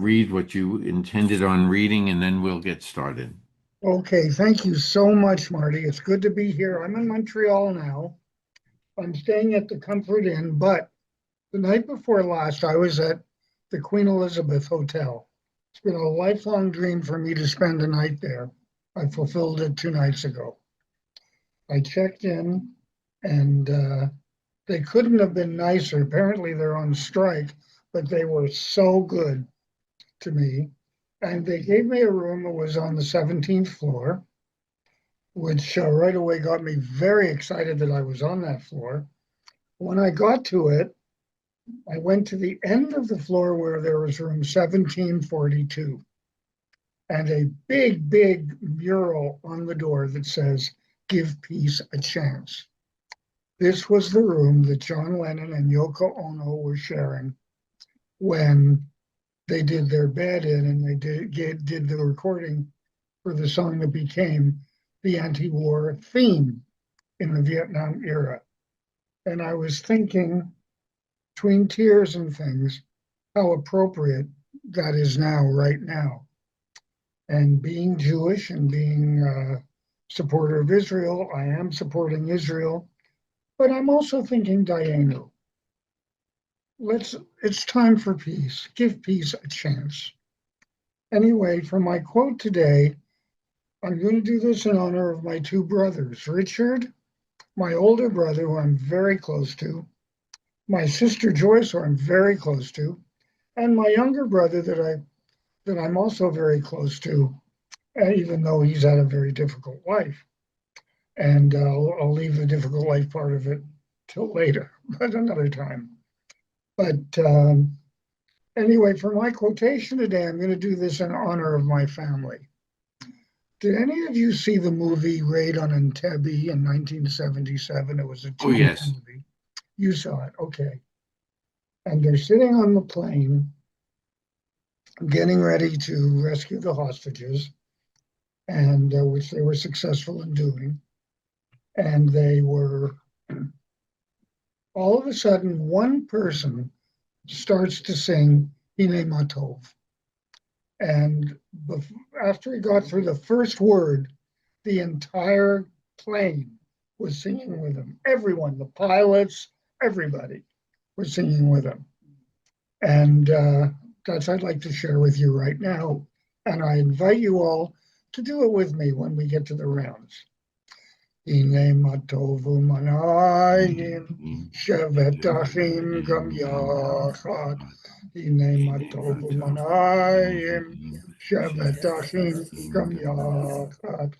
read what you intended on reading, and then we'll get started. Okay, thank you so much, Marty. It's good to be here. I'm in Montreal now. I'm staying at the Comfort Inn, but the night before last, I was at the Queen Elizabeth Hotel. It's been a lifelong dream for me to spend a night there. I fulfilled it 2 nights ago. I checked in, and they couldn't have been nicer. Apparently, they're on strike, but they were so good to me. And they gave me a room that was on the 17th floor, which right away got me very excited that I was on that floor. When I got to it, I went to the end of the floor where there was room 1742 and a big, big mural on the door that says, "Give peace a chance." This was the room that John Lennon and Yoko Ono were sharing when they did their bed in and they did the recording for the song that became the anti-war theme in the Vietnam era. And I was thinking, between tears and things, how appropriate that is now, right now. And being Jewish and being a supporter of Israel, I am supporting Israel, but I'm also thinking, Dayenu, it's time for peace. Give peace a chance. Anyway, for my quote today, I'm going to do this in honor of my two brothers, Richard, my older brother, who I'm very close to, my sister Joyce, who I'm very close to, and my younger brother that I'm also very close to, even though he's had a very difficult life. And I'll leave the difficult life part of it till later, but another time. But anyway, for my quotation today, I'm going to do this in honor of my family. Did any of you see the movie Raid on Entebbe in 1977? It was a Oh, yes. movie. You saw it, okay. And they're sitting on the plane, getting ready to rescue the hostages, and which they were successful in doing. And they were, all of a sudden, one person starts to sing Hine Matov. And after he got through the first word, the entire plane was singing with him. Everyone, the pilots, everybody was singing with him. And that's I'd like to share with you right now. And I invite you all to do it with me when we get to the rounds. Hine matov u'manayim shevet achim gam yachad. Hine matov u'manayim shevet achim gam yachad.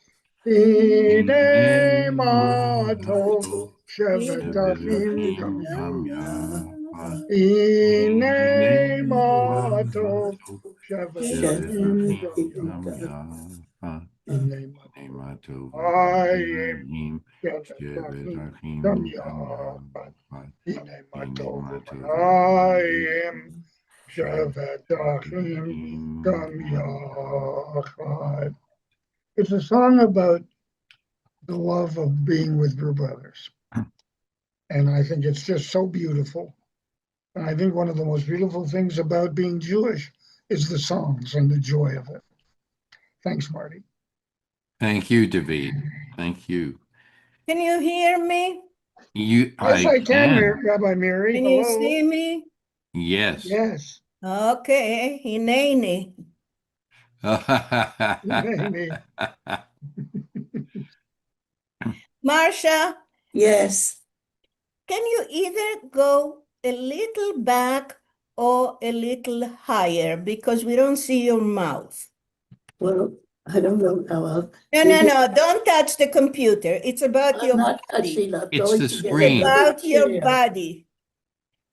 Hine matov shevet achim gam yachad. Hine matov shevet achim gam yachad. Hine matov u'manayim shevet achim gam yachad. Hine matov u'manayim shevet achim gam yachad. It's a song about the love of being with your brothers. And I think it's just so beautiful. And I think one of the most beautiful things about being Jewish is the songs and the joy of it. Thanks, Marty. Thank you, David. Thank you. Can you hear me? Yes, I can, Rabbi Miri. Can Hello. you see me? Yes. Yes. Okay, Hineni. Marsha, Yes. can you either go a little back or a little higher because we don't see your mouth? Well, I don't know how I'll. No, don't touch the computer. It's about I'm your not body. touching. I'm It's going the to get screen. another About your chair. body.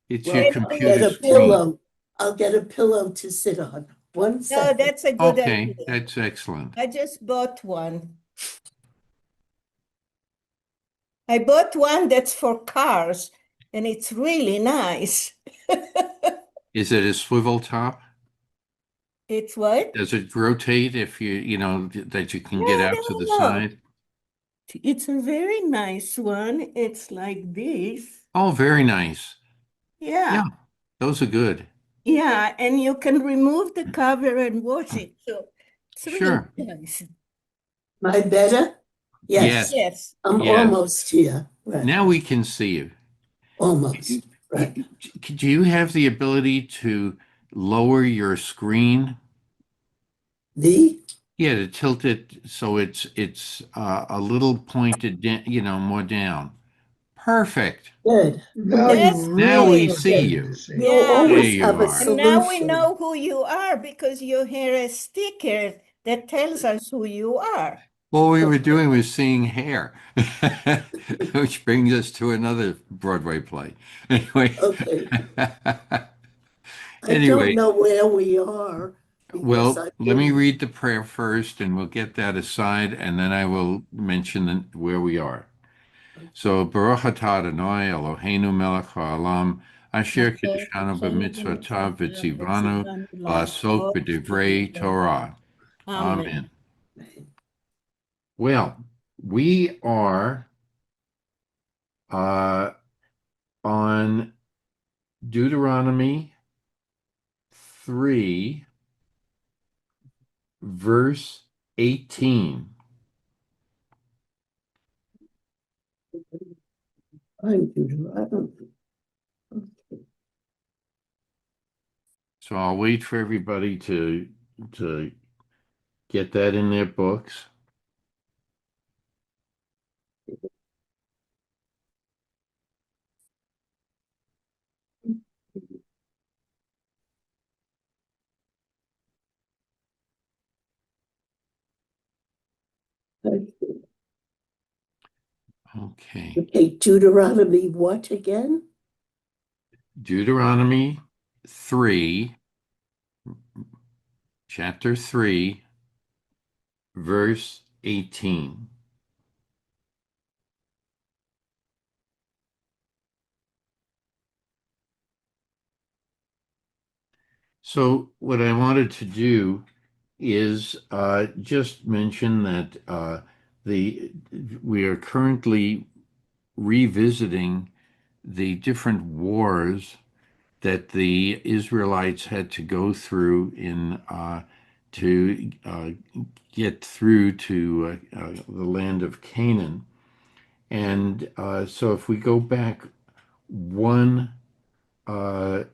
It's Well, your I'll computer get a screen. pillow. I'll get a pillow to sit on. One No, second. that's a good Okay, idea. that's excellent. I just bought one. I bought one that's for cars, and it's really nice. Is it a swivel top? It's what? Does it rotate if that you can get out to the No. side? It's a very nice one. It's like this. Oh, very nice. Yeah. Yeah, those are good. Yeah, and you can remove the cover and wash it. So it's really Sure. nice. Am I better? Yes. Yes, Yes. I'm Yes. almost here. Right, Now we can see you. almost. Right. Do you have the ability to lower your screen? The Yeah, to tilt it so it's a little pointed, more down. Perfect. good. Now Okay. you That's Now we really great. are see starting you. to see. You'll Yeah. There always you have a are. And now we solution. know who you are because you hear a sticker that tells us who you are. What we were doing was seeing hair, which brings us to another Broadway play. Anyway, Okay. I don't anyway, know where we are because well, I've let me been, read the prayer first, and we'll get that aside, and then I will mention where we are. So, Baruch atah Adonai Eloheinu melech haolam, asher kiddushanu b'mitzvotav v'tzivanu la'asok b'divrei Torah. Amen. Amen. Well, we are on Deuteronomy 3, verse 18. I'm Deuteronomy. So I'll wait for everybody to get that in their books. Okay. Okay, Deuteronomy what again? Deuteronomy 3, chapter 3, verse 18. So what I wanted to do is just mention that we are currently revisiting the different wars that the Israelites had to go through to get through to the land of Canaan. And so if we go back one verse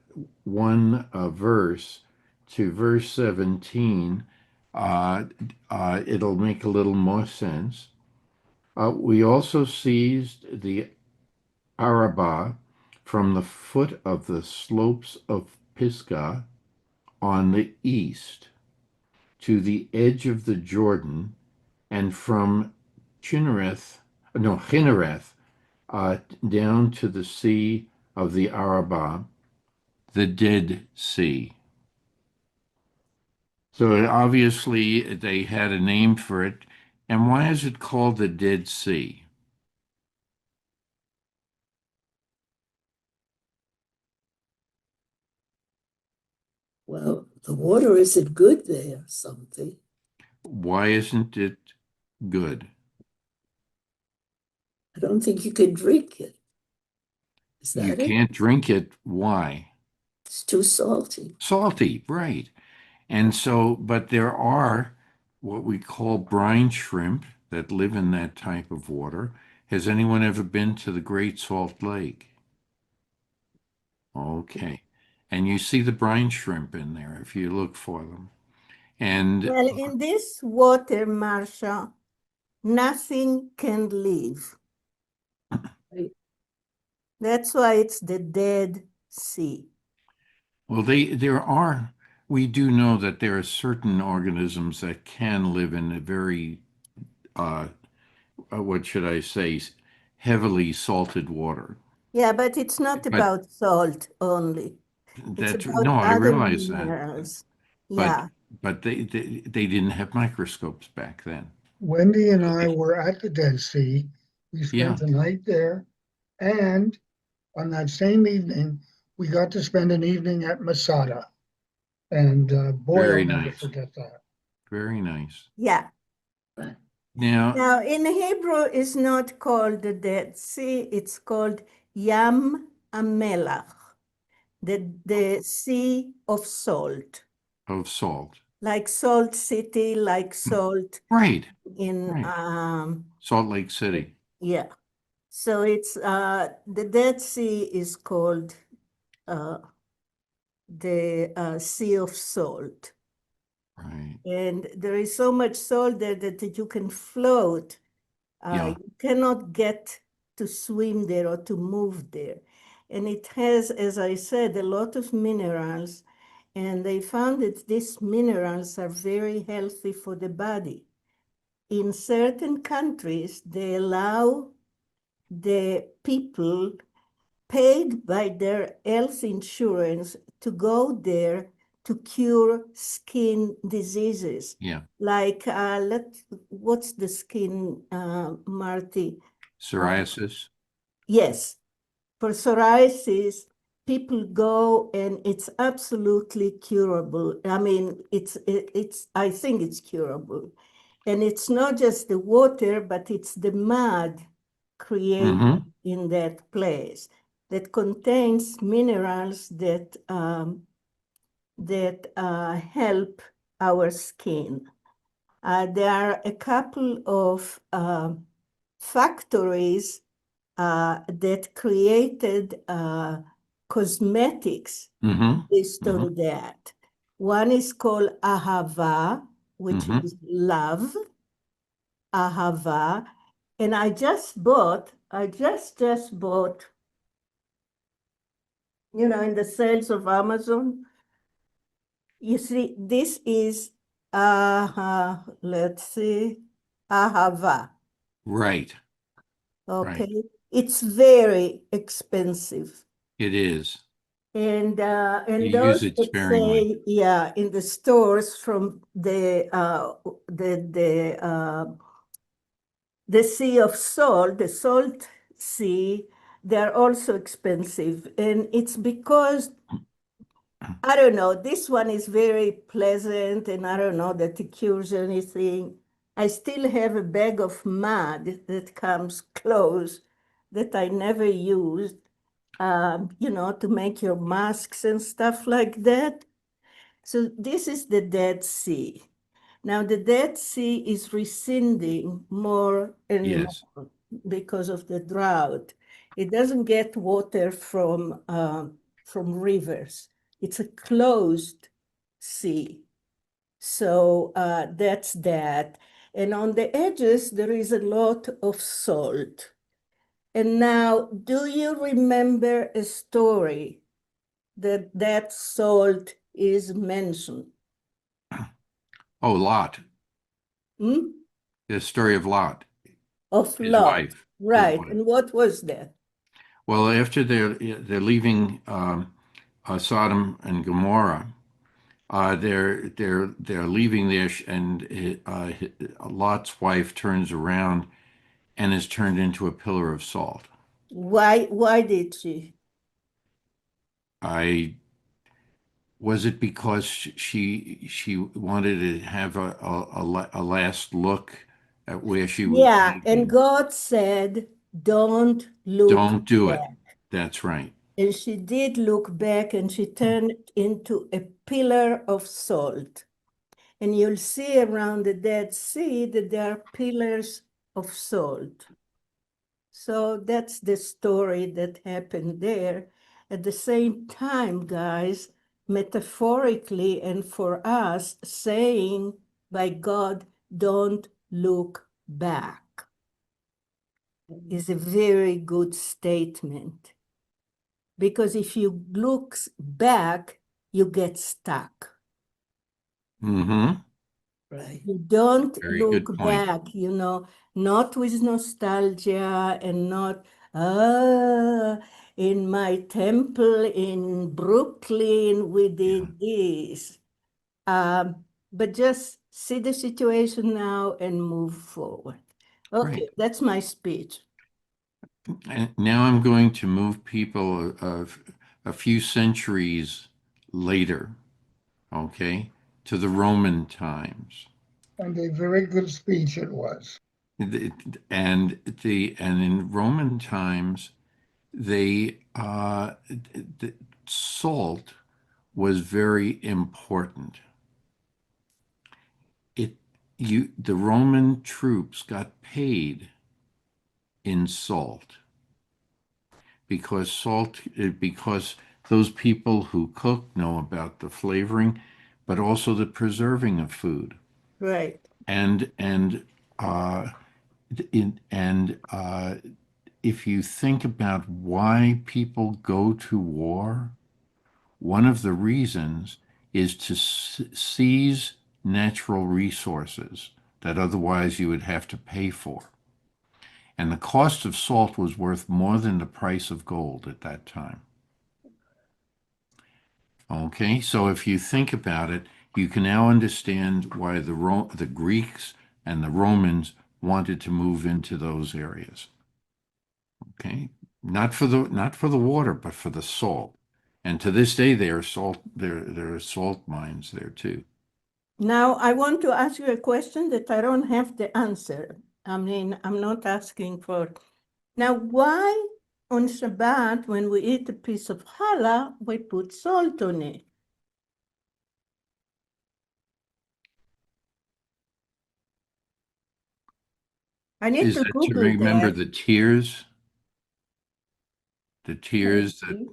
to verse 17, it'll make a little more sense. We also seized the Arabah from the foot of the slopes of Pisgah on the east to the edge of the Jordan, and from Chinnereth, down to the sea of the Arabah, the Dead Sea. So obviously they had a name for it. And why is it called the Dead Sea? Well, the water isn't good there, something. Why isn't it good? I don't think you can drink it. Is You that it? can't drink it. Why? It's too salty. Salty, right. And so, but there are what we call brine shrimp that live in that type of water. Has anyone ever been to the Great Salt Lake? Okay. And you see the brine shrimp in there if you look for them. And Well, in this water, Marsha, nothing can live. Right. That's why it's the Dead Sea. well, we do know that there are certain organisms that can live in a very, what should I say, heavily salted water. Yeah, but it's not But about salt only. It's no, about I other realize that. minerals. But Yeah. they didn't have microscopes back then. Wendy and I were at the Dead Sea. We Yeah. spent the night there. And on that same evening, we got to spend an evening at Masada. And boy, Very I'll never nice. forget that. Very nice. Yeah. Now, Now, in Hebrew, it's not called the Dead Sea, it's called Yam Amelach. the Sea of Salt, Of salt. like Salt City, like salt Right, in right. Salt Lake City. yeah. So it's the Dead Sea is called uh, the Sea of Salt. Right. And there is so much salt there that you can float. Yeah. You cannot get to swim there or to move there. And it has, as I said, a lot of minerals. And they found that these minerals are very healthy for the body. In certain countries, they allow the people paid by their health insurance to go there to cure skin diseases. Yeah. Like, what's the skin, Marty? Psoriasis. Yes, for psoriasis, people go and it's absolutely curable. I mean, I think it's curable. And it's not just the water, but it's the mud created Mm-hmm. in that place that contains minerals that help our skin. There are a couple of factories that created cosmetics Mm-hmm. based Mm-hmm. on that. One is called Ahava, which Mm-hmm. is love, Ahava. And I just bought, in the sales of Amazon. You see, this is, let's see, Ahava. Right. Right. Okay. It's very expensive. It is. And You use those it that sparingly. say, yeah, in the stores from the Sea of Salt, the Salt Sea, they're also expensive. And it's because, I don't know, this one is very pleasant and I don't know that it cures anything. I still have a bag of mud that comes close that I never used, to make your masks and stuff like that. So this is the Dead Sea. Now the Dead Sea is receding more and Yes. more because of the drought. It doesn't get water from rivers. It's a closed sea. So that's that. And on the edges, there is a lot of salt. And now, do you remember a story that salt is mentioned? Oh, Lot. Hmm? The story of Lot, Of his Lot, wife. His right? wife. And what was that? Well, after they're leaving Sodom and Gomorrah, they're leaving there, and Lot's wife turns around and is turned into a pillar of salt. Why did she? I Was it because she wanted to have a last look at where she was Yeah, and taken? God said, "Don't look Don't do it. back." That's right. And she did look back, and she turned into a pillar of salt. And you'll see around the Dead Sea that there are pillars of salt. So that's the story that happened there. At the same time, guys, metaphorically and for us, saying by God, don't look back is a very good statement. Because if you look back, you get stuck. Mm-hmm. Right. You don't Very look good point. back, not with nostalgia and not, ah, in my temple in Brooklyn, we Yeah. did this. But just see the situation now and move forward. Right. Okay, that's my speech. And now I'm going to move people a few centuries later, okay, to the Roman times. And a very good speech it was. The- and in Roman times, they salt was very important. The Roman troops got paid in salt because those people who cook know about the flavoring, but also the preserving of food. Right. And uh, if you think about why people go to war, one of the reasons is to seize natural resources that otherwise you would have to pay for. And the cost of salt was worth more than the price of gold at that time. Okay, so if you think about it, you can now understand why the Greeks and the Romans wanted to move into those areas. Okay, not for the water, but for the salt. And to this day, there are salt mines there too. Now, I want to ask you a question that I don't have the answer. I mean, I'm not asking for. Now, why on Shabbat, when we eat a piece of challah, we put salt on it? I need Is to that to Google remember that. the tears? The tears that Maybe.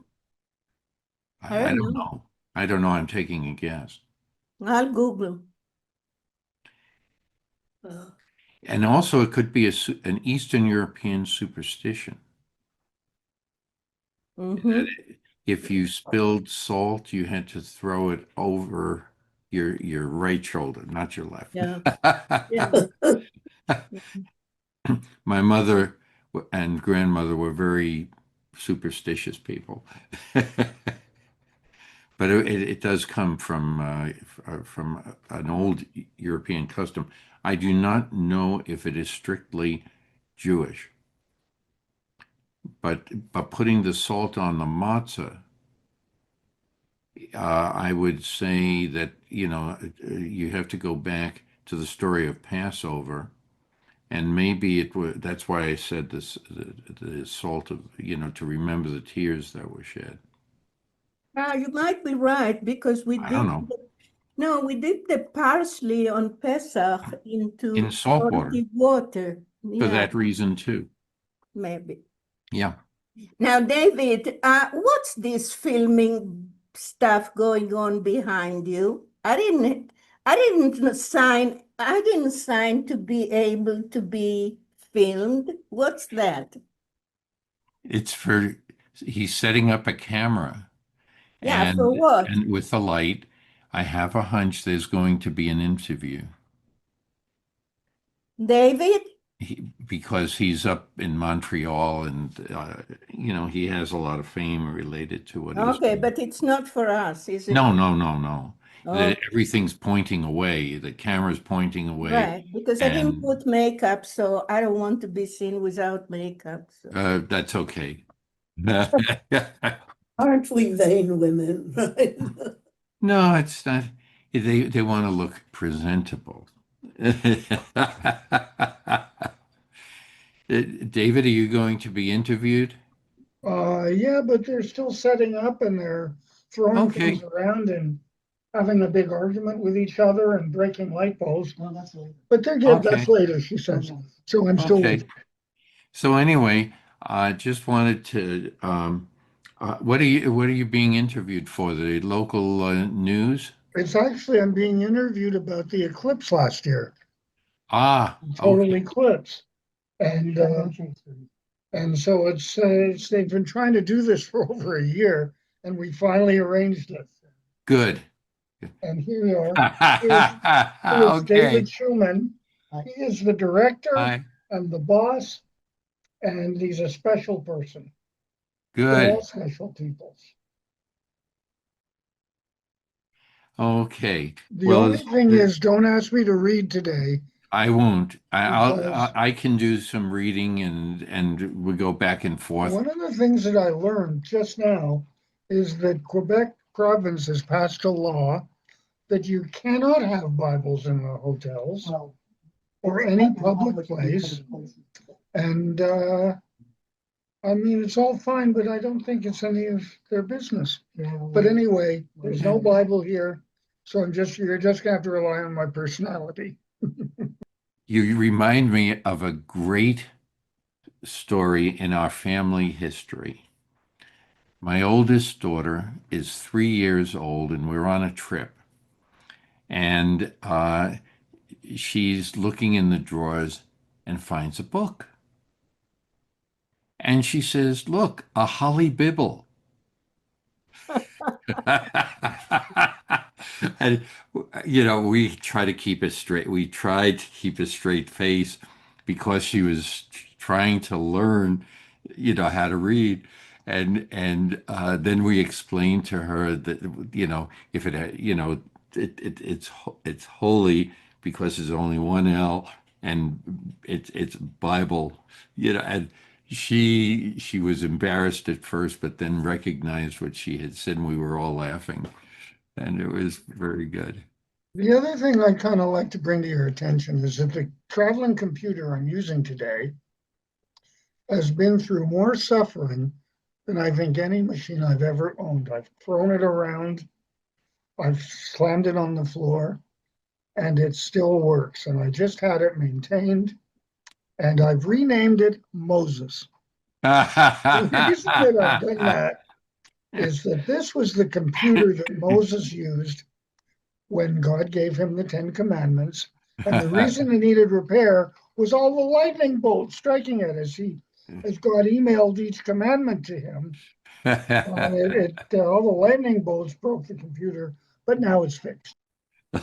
I I don't don't know. know. I don't know. I'm taking a guess. I'll Google. Uh, And also, it could be an Eastern European superstition. Mm-hmm. If you spilled salt, you had to throw it over your right shoulder, not your left. Yeah. Yeah. My mother and grandmother were very superstitious people. But it does come from an old European custom. I do not know if it is strictly Jewish, but putting the salt on the matzah, I would say that, you have to go back to the story of Passover, and maybe that's why I said this, the salt of, to remember the tears that were shed. You might be right because we I don't did know. no, we did the parsley on Pesach In into salt water, salty water. for Yeah, that reason too. maybe. Yeah. Now, David, what's this filming stuff going on behind you? I didn't sign to be able to be filmed. What's that? He's setting up a camera, Yeah, for what? and with the light, I have a hunch there's going to be an interview. David? Because he's up in Montreal, and he has a lot of fame related to what he's Okay, doing. but it's not for us, is it? No, no, no, no. Okay, Everything's pointing away. The camera's pointing away, right, because I didn't and put makeup, so I don't want to be seen without makeup. So. that's okay. aren't we vain women, right? No, it's not. They want to look presentable. David, are you going to be interviewed? Yeah, but they're still setting up and they're throwing things Okay, around and having a big argument with each other and breaking light bulbs. Well, that's later. But that's okay, later, she says. So I'm still okay. waiting. So anyway, I just wanted to. What are you being interviewed for? The local news? It's actually, I'm being interviewed about the eclipse last year, Ah, total okay, eclipse. And so they've been trying to do this for over a year, and we finally arranged it. good. And here we are. Here's Okay. David Schumann. He is the director Hi. and the boss, and he's a special person. They're all Good. special people. Okay. The Well, only thing is, don't ask me to read today I won't. because I can do some reading, and we go back and forth. one of the things that I learned just now is that Quebec province has passed a law that you cannot have Bibles in the hotels or any public place. And I mean, it's all fine, but I don't think it's any of their business. But anyway, there's no Bible here, so you're just gonna have to rely on my personality. You remind me of a great story in our family history. My oldest daughter is 3 years old, and we're on a trip. And she's looking in the drawers and finds a book. And she says, "Look, a Holly Bible." And we try to keep a straight. We tried to keep a straight face because she was trying to learn, how to read, and then we explained to her that if it had- it's holy because there's only one L, and it's Bible, and she was embarrassed at first, but then recognized what she had said, and we were all laughing, and it was very good. The other thing I'd kind of like to bring to your attention is that the traveling computer I'm using today has been through more suffering than I think any machine I've ever owned. I've thrown it around, I've slammed it on the floor, and it still works. And I just had it maintained, and I've renamed it Moses. The reason that I've done that is that this was the computer that Moses used when God gave him the Ten Commandments. And the reason it needed repair was all the lightning bolts striking it as God emailed each commandment to him. All the lightning bolts broke the computer, but now it's fixed.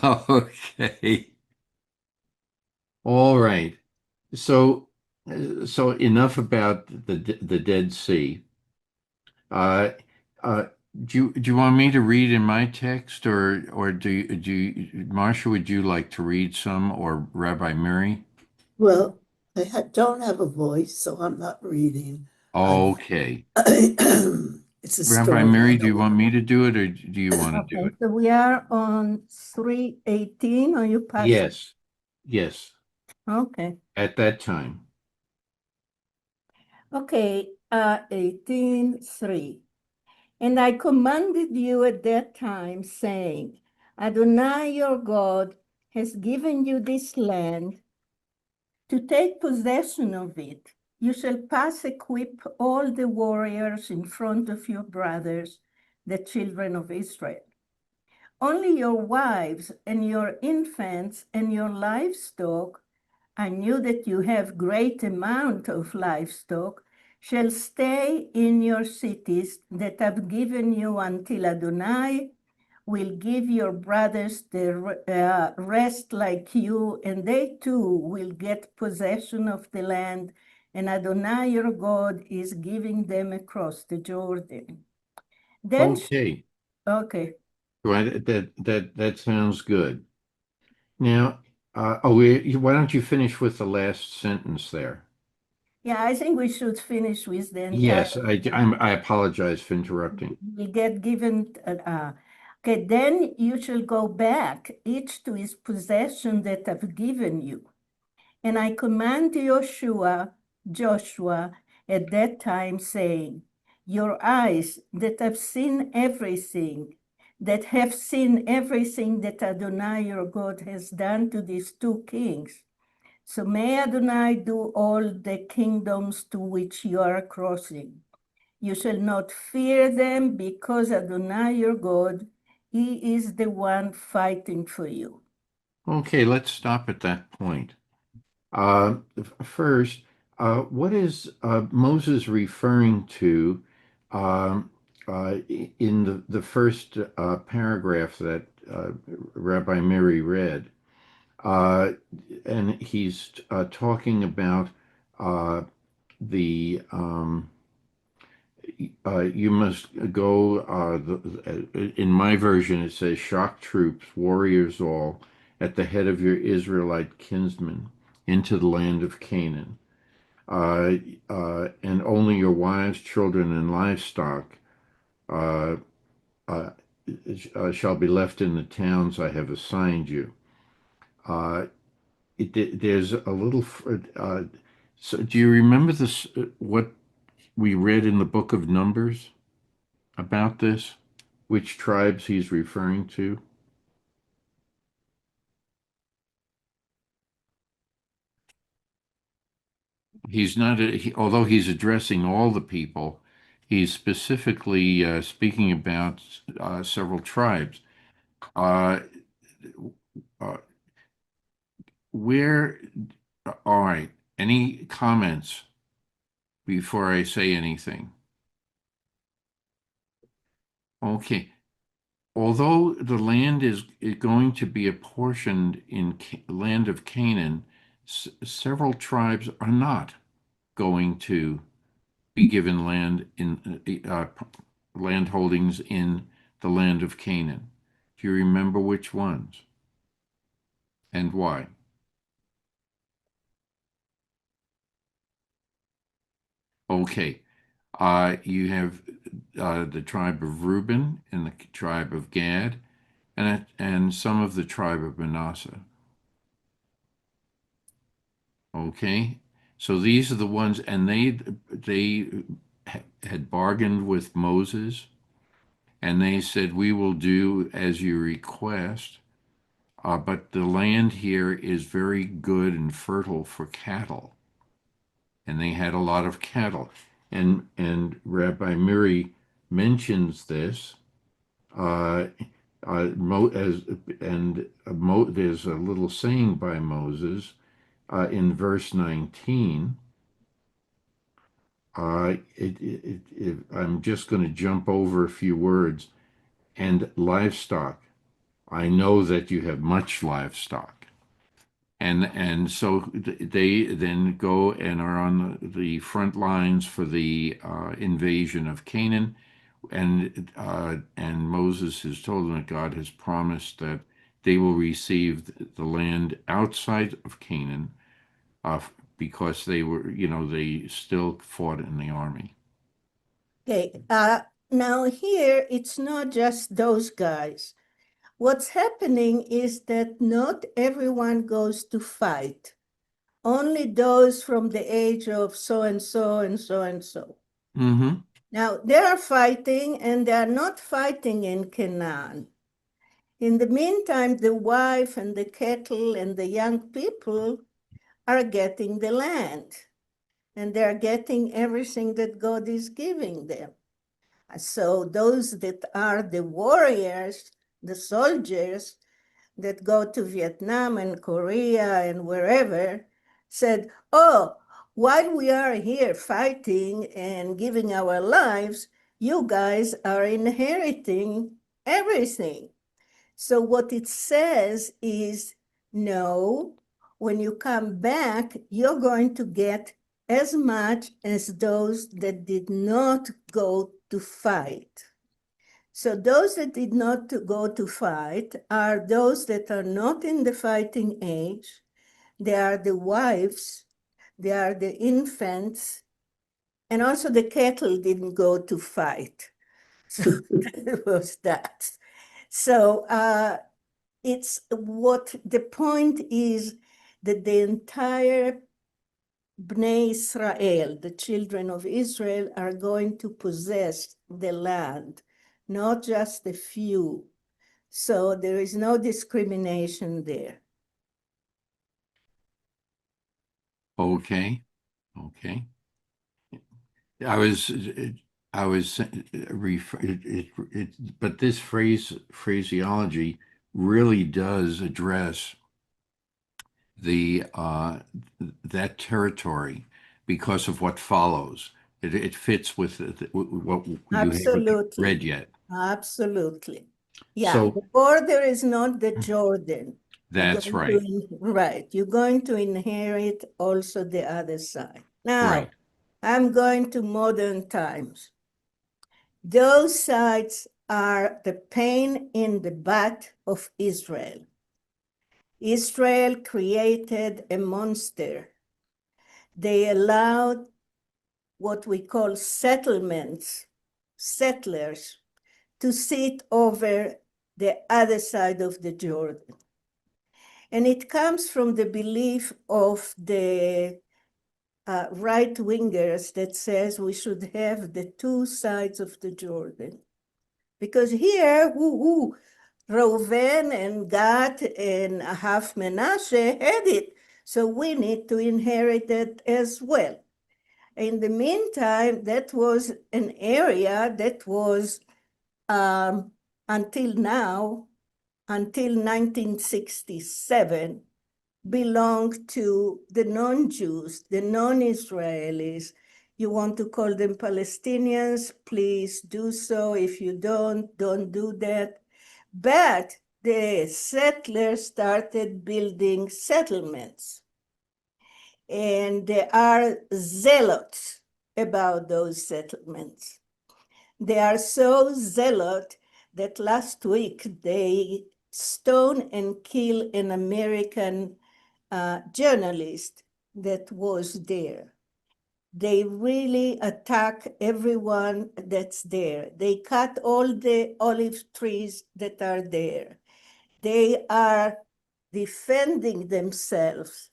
Okay. All right. So, so enough about the Dead Sea. Uh, uh, do you want me to read in my text, or Marcia, would you like to read some, or Rabbi Mary? Well, don't have a voice, so I'm not reading. Okay. It's a Rabbi story. Mary, do you want me to do it, or do you want to do Okay, it? so we are on 3:18, or you passed? Yes. Yes. Okay. At that time. Okay, 18:3. And I commanded you at that time, saying, Adonai your God has given you this land to take possession of it. You shall pass equip all the warriors in front of your brothers, the children of Israel. Only your wives and your infants and your livestock, I knew that you have great amount of livestock, shall stay in your cities that I've given you until Adonai will give your brothers the rest like you, and they too will get possession of the land, and Adonai your God is giving them across the Jordan. Then, Okay. okay. Right. That sounds good. Now, why don't you finish with the last sentence there? Yeah, I think we should finish with the entire. Yes, I apologize for interrupting. We get given, okay, then you shall go back, each to his possession that I've given you. And I command Joshua, at that time, saying, your eyes that have seen everything, that Adonai your God has done to these two kings. So may Adonai do all the kingdoms to which you are crossing. You shall not fear them, because Adonai your God, he is the one fighting for you. Okay, let's stop at that point. First, what is Moses referring to um, in the first paragraph that Rabbi Miri read? Uh, and he's talking about the you must go. In my version, it says, "Shock troops, warriors all, at the head of your Israelite kinsmen, into the land of Canaan. Uh, and only your wives, children, and livestock uh, uh, shall be left in the towns I have assigned you." Uh, there's a little. So, do you remember this? What we read in the book of Numbers about this, which tribes he's referring to? He's not, although he's addressing all the people, he's specifically speaking about several tribes. Uh, uh, where, all right, any comments before I say anything? Okay. Although the land is going to be apportioned in land of Canaan, several tribes are not going to be given land in land holdings in the land of Canaan. Do you remember which ones and why? Okay, you have the tribe of Reuben and the tribe of Gad, and some of the tribe of Manasseh. Okay, so these are the ones, and they had bargained with Moses, and they said, "We will do as you request." But the land here is very good and fertile for cattle, and they had a lot of cattle. And Rabbi Miri mentions this. Uh, there's a little saying by Moses in verse 19. I'm just going to jump over a few words. And livestock. I know that you have much livestock. And so they then go and are on the front lines for the invasion of Canaan. And Moses has told them that God has promised that they will receive the land outside of Canaan uh, because they were, they still fought in the army. Okay, now here it's not just those guys. What's happening is that not everyone goes to fight. Only those from the age of so and so and so and so. Mm-hmm. Now they are fighting, and they are not fighting in Canaan. In the meantime, the wife and the cattle and the young people are getting the land, and they are getting everything that God is giving them. So those that are the warriors, the soldiers that go to Vietnam and Korea and wherever, said, oh, while we are here fighting and giving our lives, you guys are inheriting everything. So what it says is, no, when you come back, you're going to get as much as those that did not go to fight. So those that did not go to fight are those that are not in the fighting age. They are the wives, they are the infants, and also the cattle didn't go to fight. So it was that. So it's what the point is, that the entire Bnei Israel, the children of Israel, are going to possess the land, not just a few. So there is no discrimination there. Okay. Okay. I was but this phraseology really does address the that territory because of what follows. It fits with what you haven't Absolutely. read yet. Absolutely. Yeah, So the border is not the Jordan. that's right. Right, you're going to inherit also the other side. Now, Right. I'm going to modern times. Those sides are the pain in the butt of Israel. Israel created a monster. They allowed what we call settlements, settlers, to sit over the other side of the Jordan. And it comes from the belief of the right-wingers that says we should have the two sides of the Jordan. Because here, Reuven and Gad and half Menashe had it. So we need to inherit it as well. In the meantime, that was an area that was, until now, until 1967, belonged to the non-Jews, the non-Israelis. You want to call them Palestinians, please do so. If you don't do that. But the settlers started building settlements. And they are zealots about those settlements. They are so zealot that last week they stoned and killed an American journalist that was there. They really attack everyone that's there. They cut all the olive trees that are there. They are defending themselves,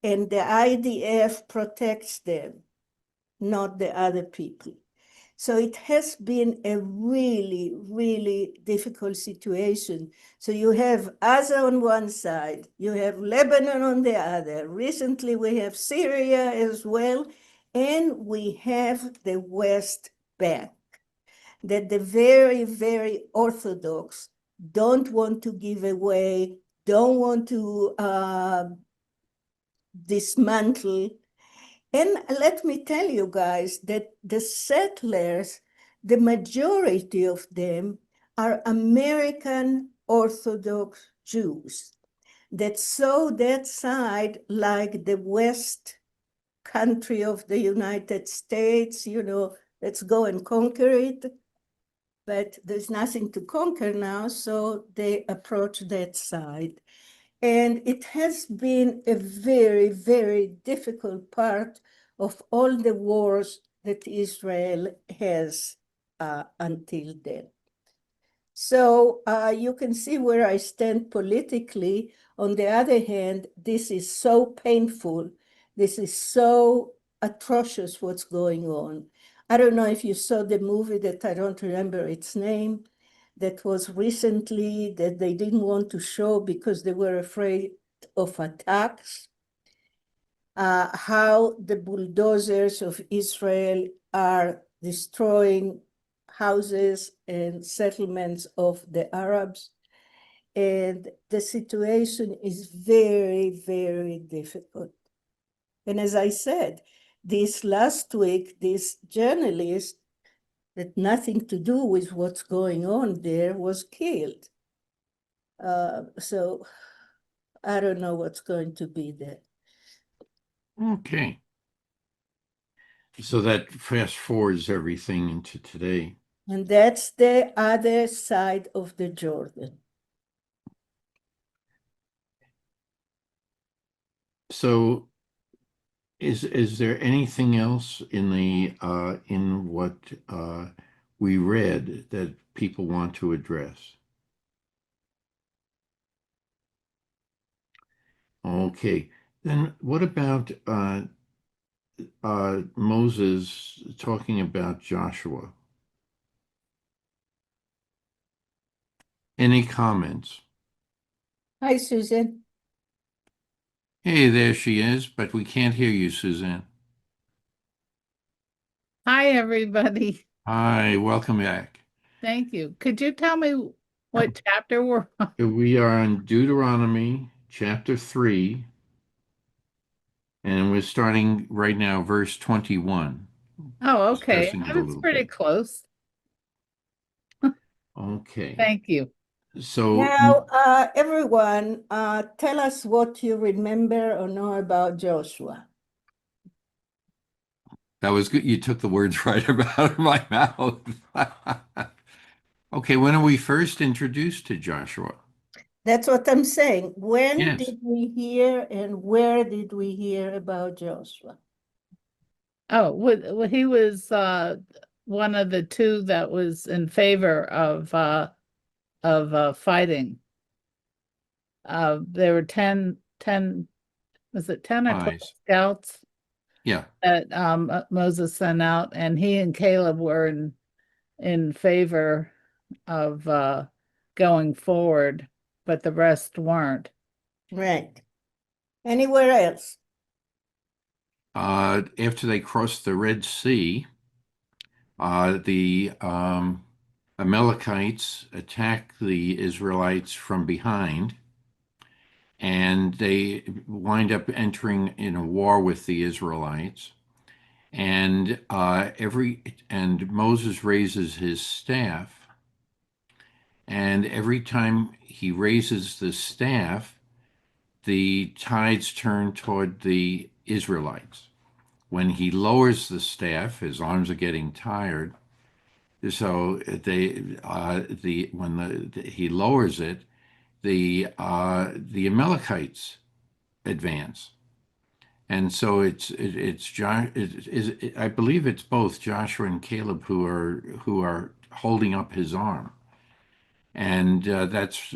and the IDF protects them, not the other people. So it has been a really, really difficult situation. So you have Gaza on one side, you have Lebanon on the other. Recently we have Syria as well, and we have the West Bank, that the very, very Orthodox don't want to give away, don't want to dismantle. And let me tell you guys that the settlers, the majority of them are American Orthodox Jews that saw that side like the West country of the United States, let's go and conquer it. But there's nothing to conquer now, so they approach that side. And it has been a very, very difficult part of all the wars that Israel has until then. So you can see where I stand politically. On the other hand, this is so painful. This is so atrocious what's going on. I don't know if you saw the movie that I don't remember its name, that was recently that they didn't want to show because they were afraid of attacks, how the bulldozers of Israel are destroying houses and settlements of the Arabs. And the situation is very, very difficult. And as I said, this last week, this journalist that nothing to do with what's going on there was killed. So I don't know what's going to be there. Okay. So that fast forwards everything into today. And that's the other side of the Jordan. So is there anything else in the in what we read that people want to address? Okay, then what about Moses talking about Joshua? Any comments? Hi, Susan. Hey, there she is, but we can't hear you, Suzanne. Hi, everybody. Hi, welcome back. Thank you. Could you tell me what chapter we're on? We are on Deuteronomy chapter 3, and we're starting right now, verse 21. Oh, okay. Discussing it I a was little pretty bit. close. Okay, Thank you. so Now, everyone, tell us what you remember or know about Joshua. that was good. You took the words right out of my mouth. Okay, when are we first introduced to Joshua? That's what I'm saying. When Yes. did we hear and where did we hear about Joshua? Oh, he was one of the two that was in favor of fighting. There were 10, was it 10 or 12 Spies. scouts? Yeah. that Moses sent out, and he and Caleb were in favor of going forward, but the rest weren't. Right. Anywhere else? After they crossed the Red Sea, the Amalekites attack the Israelites from behind, and they wind up entering in a war with the Israelites. And Moses raises his staff, and every time he raises the staff, the tides turn toward the Israelites. When he lowers the staff, his arms are getting tired. So when he lowers it, the Amalekites advance, and so I believe it's both Joshua and Caleb who are holding up his arm, and that's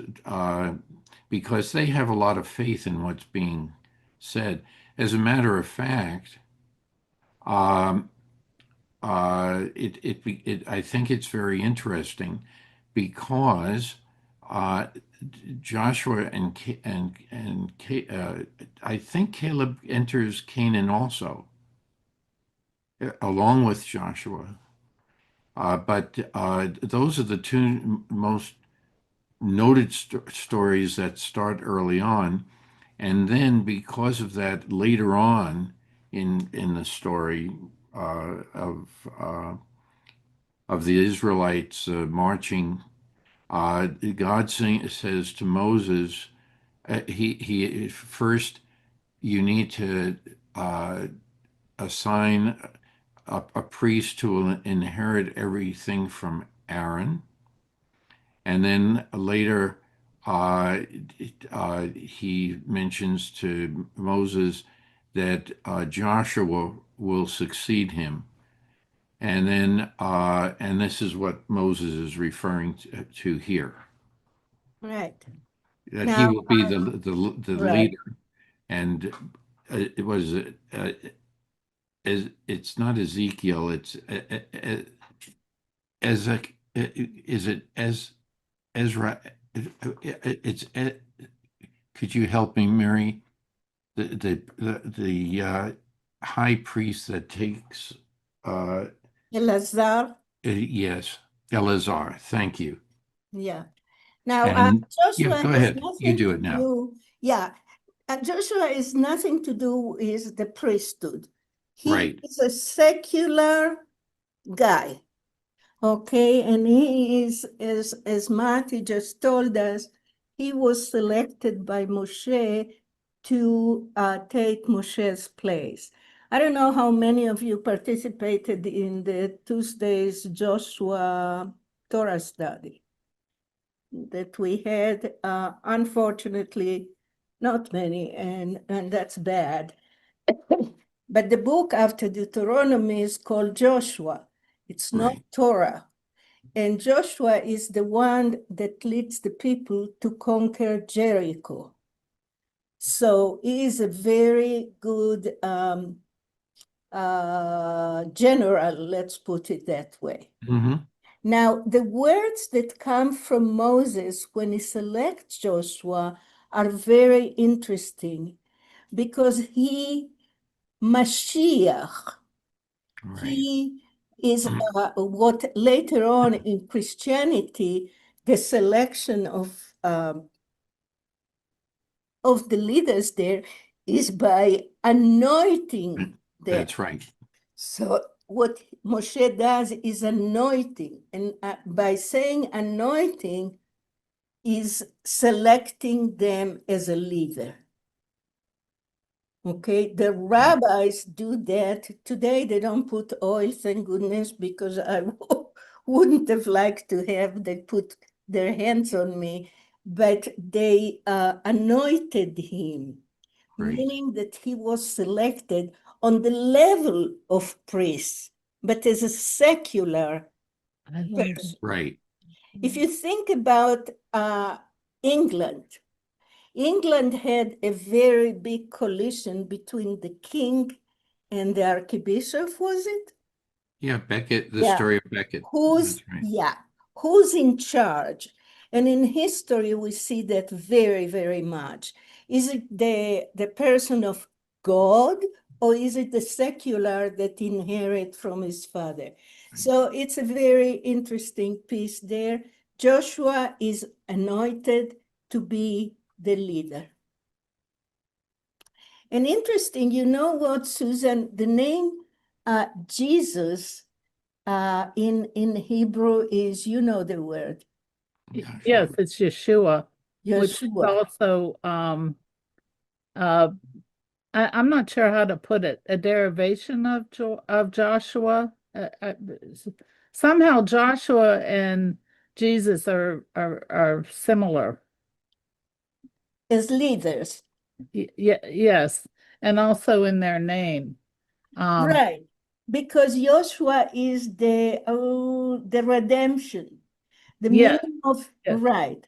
because they have a lot of faith in what's being said. As a matter of fact, um, I think it's very interesting because uh, Joshua I think Caleb enters Canaan also, along with Joshua. But those are the two most noted stories that start early on, and then because of that, later on in the story uh, of uh, of the Israelites marching, God says to Moses, he first you need to assign a priest who will inherit everything from Aaron, and then later he mentions to Moses that Joshua will succeed him. And then, and this is what Moses is referring to here, Right. that he Now, will be the right. leader. And it was it's not Ezekiel. It's as is it as Ezra? It's could you help me, Mary? The high priest that takes Elazar. yes, Eleazar. Thank you. Yeah. Now, And yeah, Joshua go has ahead. You nothing do to it now. do. Yeah. And Joshua is nothing to do with the priesthood. He Right. is a secular guy. Okay, and he is, as Marty just told us, he was selected by Moshe to take Moshe's place. I don't know how many of you participated in the Tuesday's Joshua Torah study that we had. Unfortunately, not many, and that's bad. But the book after Deuteronomy is called Joshua. It's not Right. Torah. And Joshua is the one that leads the people to conquer Jericho. So he is a very good general, let's put it that way. Mm-hmm. Now, the words that come from Moses when he selects Joshua are very interesting because Mashiach, Right. he is what later on in Christianity, the selection of the leaders there is by anointing them. That's right. So what Moshe does is anointing, and by saying anointing is selecting them as a leader. Okay, the rabbis do that. Today they don't put oil, thank goodness, because I wouldn't have liked to have they put their hands on me, but they anointed him, Right. meaning that he was selected on the level of priest, but as a secular person. Right. If you think about England, England had a very big collision between the king and the Archbishop, was it? Yeah, Becket, the Yeah. story of Becket. Who's, That's right. yeah, who's in charge? And in history, we see that very, very much. Is it the person of God, or is it the secular that inherit from his father? So it's a very interesting piece there. Joshua is anointed to be the leader. And interesting, you know what, Susan, the name Jesus in Hebrew is, you know the word, Yes, it's Yeshua, which is Yeshua. also uh I'm not sure how to put it, a derivation of Joshua. Somehow Joshua and Jesus are similar. As leaders, Yes, and also in their name. right? Because Joshua is the redemption, the Yeah, meaning of yes, right,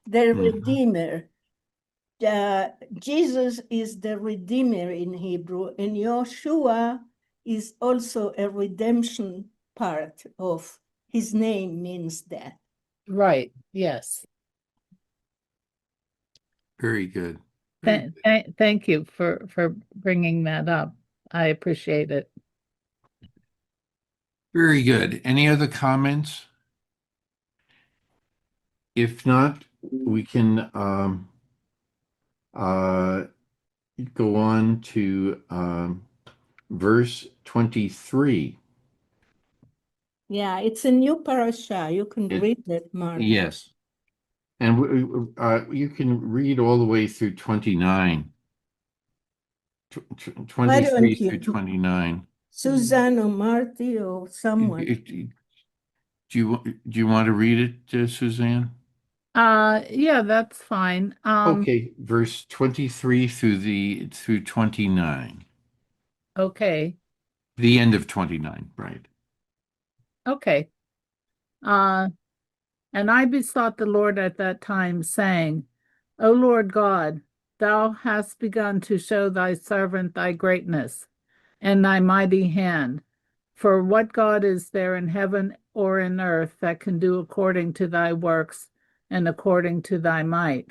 the Mhm. redeemer. Jesus is the redeemer in Hebrew, and Joshua is also a redemption part of his name means that. right. Yes. Very good. Very Thank you for bringing that up. I appreciate it. Very good. Any other comments? If not, we can uh, go on to verse 23. Yeah, it's a new parasha. You can It- read that, Marty. Yes. And you can read all the way through 29, Why 23 don't through you, 29. Suzanne or Marty or someone? Do you want to read it, Suzanne? Yeah, that's fine. Okay, verse 23 through 29. Okay. The end of 29, right? Okay. Uh, and I besought the Lord at that time, saying, O Lord God, thou hast begun to show thy servant thy greatness and thy mighty hand. For what God is there in heaven or in earth that can do according to thy works and according to thy might?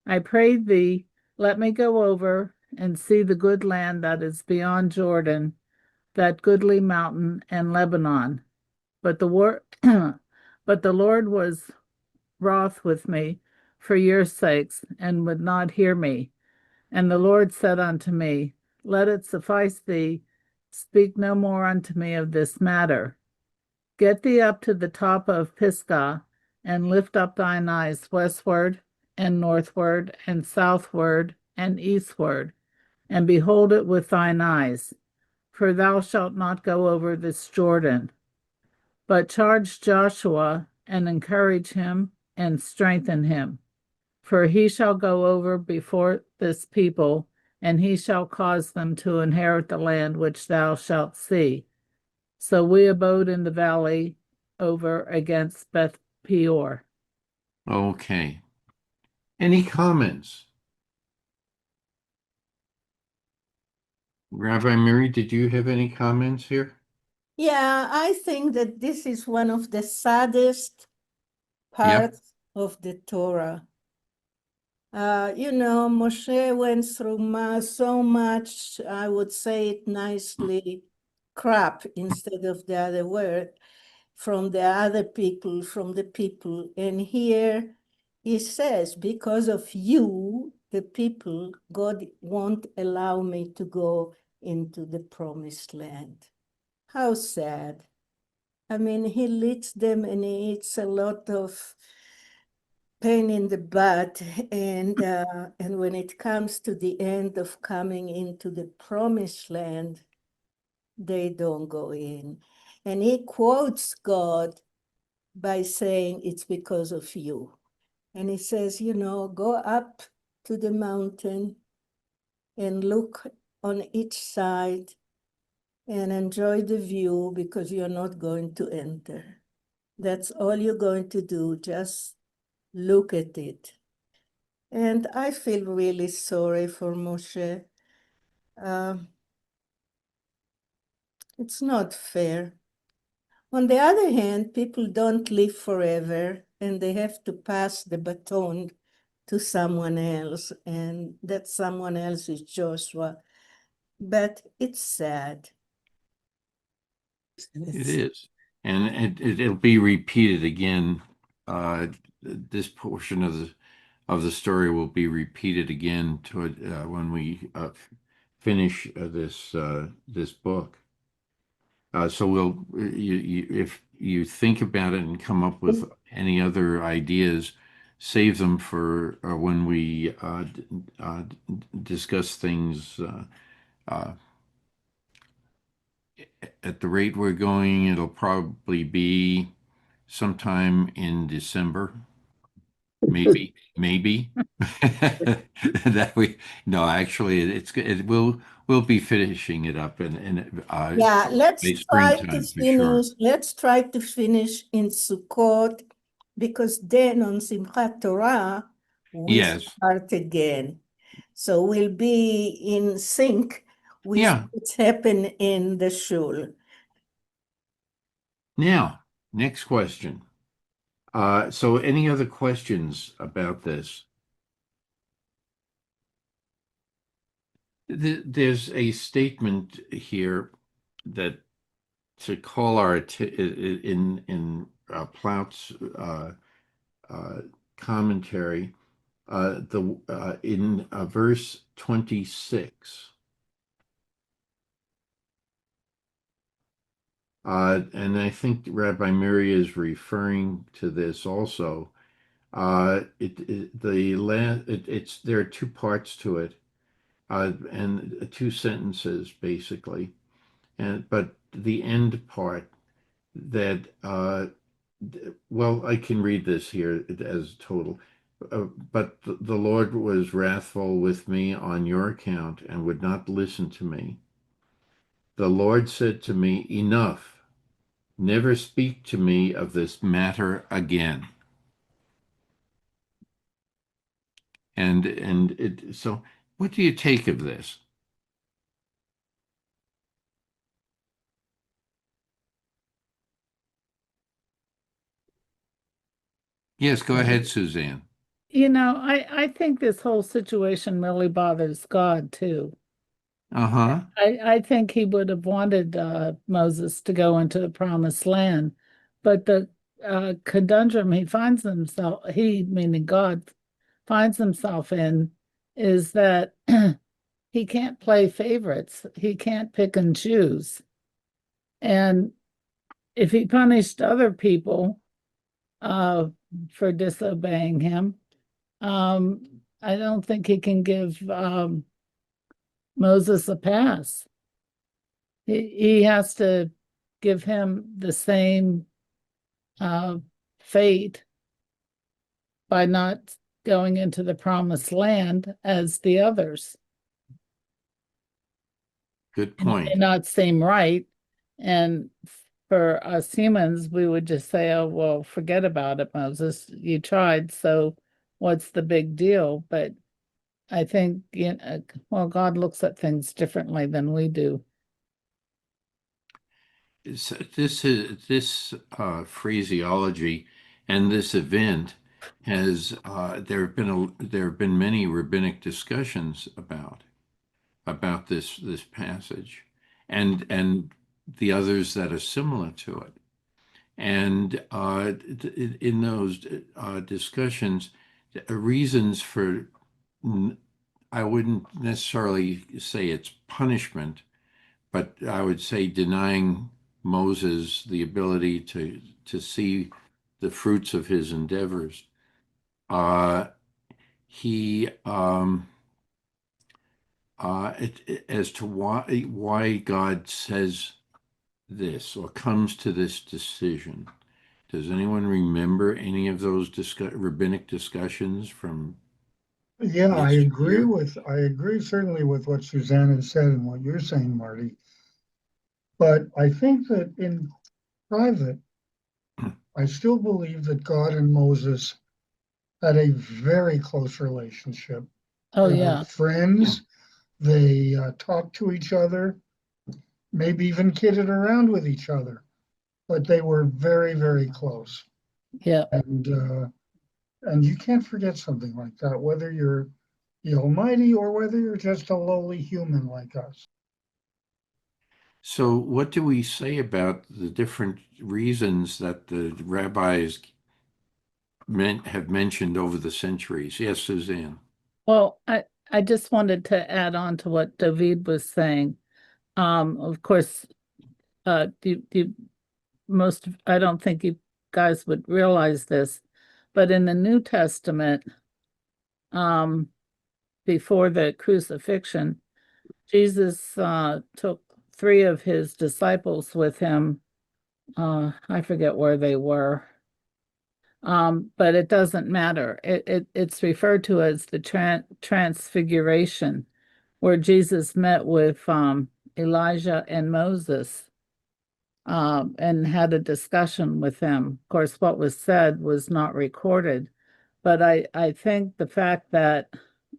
I pray thee, let me go over and see the good land that is beyond Jordan, that goodly mountain and Lebanon. But but the Lord was wroth with me for your sakes, and would not hear me. And the Lord said unto me, Let it suffice thee, speak no more unto me of this matter. Get thee up to the top of Pisgah, and lift up thine eyes westward, and northward, and southward, and eastward, and behold it with thine eyes. For thou shalt not go over this Jordan. But charge Joshua, and encourage him, and strengthen him. For he shall go over before this people, and he shall cause them to inherit the land which thou shalt see. So we abode in the valley over against Beth Peor. Okay. Any comments? Rabbi Mary, did you have any comments here? Yeah, I think that this is one of the saddest Yep. parts of the Torah. You know, Moshe went through so much, I would say it nicely, crap instead of the other word, from the other people, from the people. And here he says, because of you, the people, God won't allow me to go into the promised land. How sad. I mean, he leads them and he eats a lot of pain in the butt, and when it comes to the end of coming into the promised land, they don't go in. And he quotes God by saying it's because of you. And he says, you know, go up to the mountain and look on each side and enjoy the view, because you're not going to enter. That's all you're going to do, just look at it. And I feel really sorry for Moshe. Um, It's not fair. On the other hand, people don't live forever and they have to pass the baton to someone else, and that someone else is Joshua. But it's sad. It is. And it'll be repeated again. This portion of the story will be repeated again when we finish this book. So if you think about it and come up with any other ideas, save them for when we discuss things. At the rate we're going, it'll probably be sometime in December. Maybe. That we no, actually, we'll be finishing it up in Yeah, by springtime for sure. let's try to finish in Sukkot, because then on Simchat Torah, we Yes, start again. So we'll be in sync with yeah. what's happened in the shul. Now, next question. So any other questions about this? There's a statement here that to call our in Plaut's commentary, in verse 26, and I think Rabbi Miri is referring to this also. There are two parts to it, and two sentences basically, but the end part that well, I can read this here as total. But the Lord was wrathful with me on your account and would not listen to me. The Lord said to me, enough, never speak to me of this matter again. So what do you take of this? Yes, go ahead, Suzanne. I think this whole situation really bothers God too. Uh-huh. I think he would have wanted Moses to go into the promised land, but the conundrum he, meaning God, finds himself in is that he can't play favorites. He can't pick and choose. And if he punished other people for disobeying him, I don't think he can give Moses a pass. He has to give him the same fate by not going into the promised land as the others. Good It may point. not seem right. And for us humans, we would just say, oh, well, forget about it, Moses. You tried, so what's the big deal? But I think, well, God looks at things differently than we do. This phraseology and this event has there have been many rabbinic discussions about this passage and the others that are similar to it. And in those discussions, reasons for I wouldn't necessarily say it's punishment, but I would say denying Moses the ability to see the fruits of his endeavors. He as to why God says this or comes to this decision. Does anyone remember any of those rabbinic discussions from Yeah, yesteryear? I agree certainly with what Susanna said and what you're saying, Marty. But I think that in private, I still believe that God and Moses had a very close relationship. Oh, They were yeah. Yeah. friends. They talked to each other. maybe even kidded around with each other, but they were very, very close. Yeah. And you can't forget something like that, whether you're the Almighty or whether you're just a lowly human like us. So, what do we say about the different reasons that the rabbis have mentioned over the centuries? Yes, Suzanne. Well, I just wanted to add on to what David was saying. Of course, I don't think you guys would realize this, but in the New Testament, um, before the crucifixion, Jesus took three of his disciples with him. I forget where they were. But it doesn't matter. It's referred to as the transfiguration, where Jesus met with Elijah and Moses and had a discussion with them. Of course, what was said was not recorded, but I think the fact that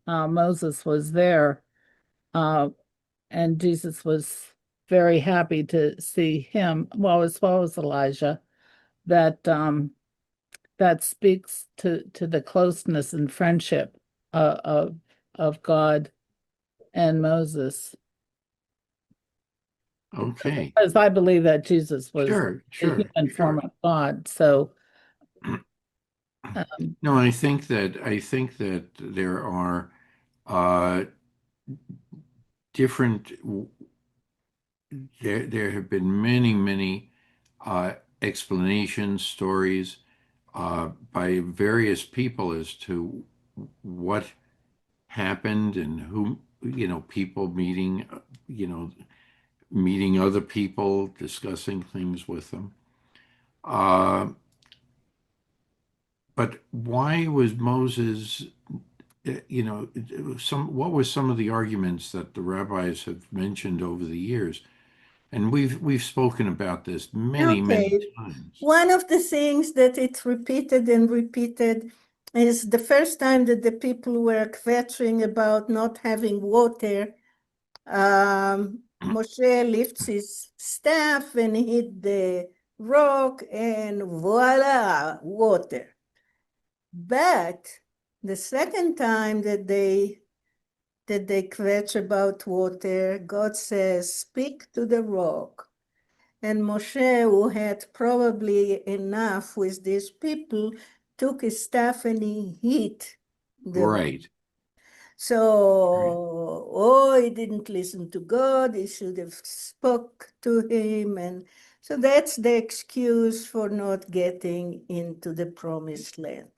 Moses was there uh, and Jesus was very happy to see him, as well as Elijah, that that speaks to the closeness and friendship uh, of of God and Moses. Okay. Because I believe that Jesus was Sure, the sure, human form sure. of God. So, No, I think that there are uh, different. There have been many uh, explanations, stories by various people as to what happened and who, people meeting, meeting other people, discussing things with them. Uh, but why was Moses, what were some of the arguments that the rabbis have mentioned over the years? And we've spoken about this many Okay. times. One of the things that it's repeated and repeated is the first time that the people were kvetching about not having water, Moshe lifts his staff and hit the rock, and voila, water. But the second time that they kvetch about water, God says, "Speak to the rock." And Moshe, who had probably enough with these people, took his staff and he hit the rock. Right. So, he didn't listen to God. He should have spoke to him. And so that's the excuse for not getting into the promised land.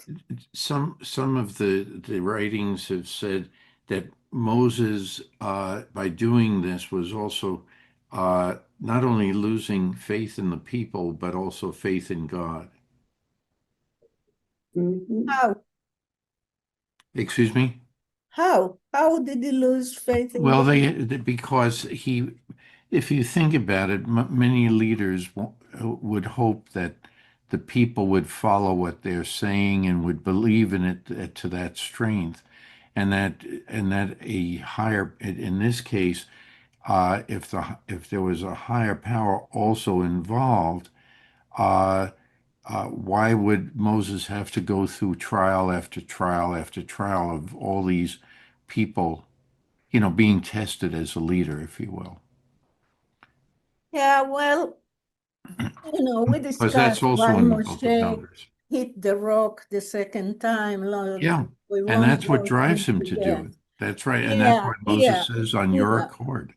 Some of the writings have said that Moses, by doing this, was also not only losing faith in the people, but also faith in God. Mhm. How? Excuse me? How? How did he lose faith in Well, God? because if you think about it, many leaders would hope that the people would follow what they're saying and would believe in it to that strength, and that a higher, in this case, if there was a higher power also involved, uh, why would Moses have to go through trial after trial after trial of all these people, being tested as a leader, if you will? Yeah, well, we Because that's discussed why also in the book of Moshe Numbers. hit the rock the second time. Lord, Yeah. we And won't that's what go drives him into to do that. it. That's right. And that's Yeah, what Moses yeah, says on your yeah. accord.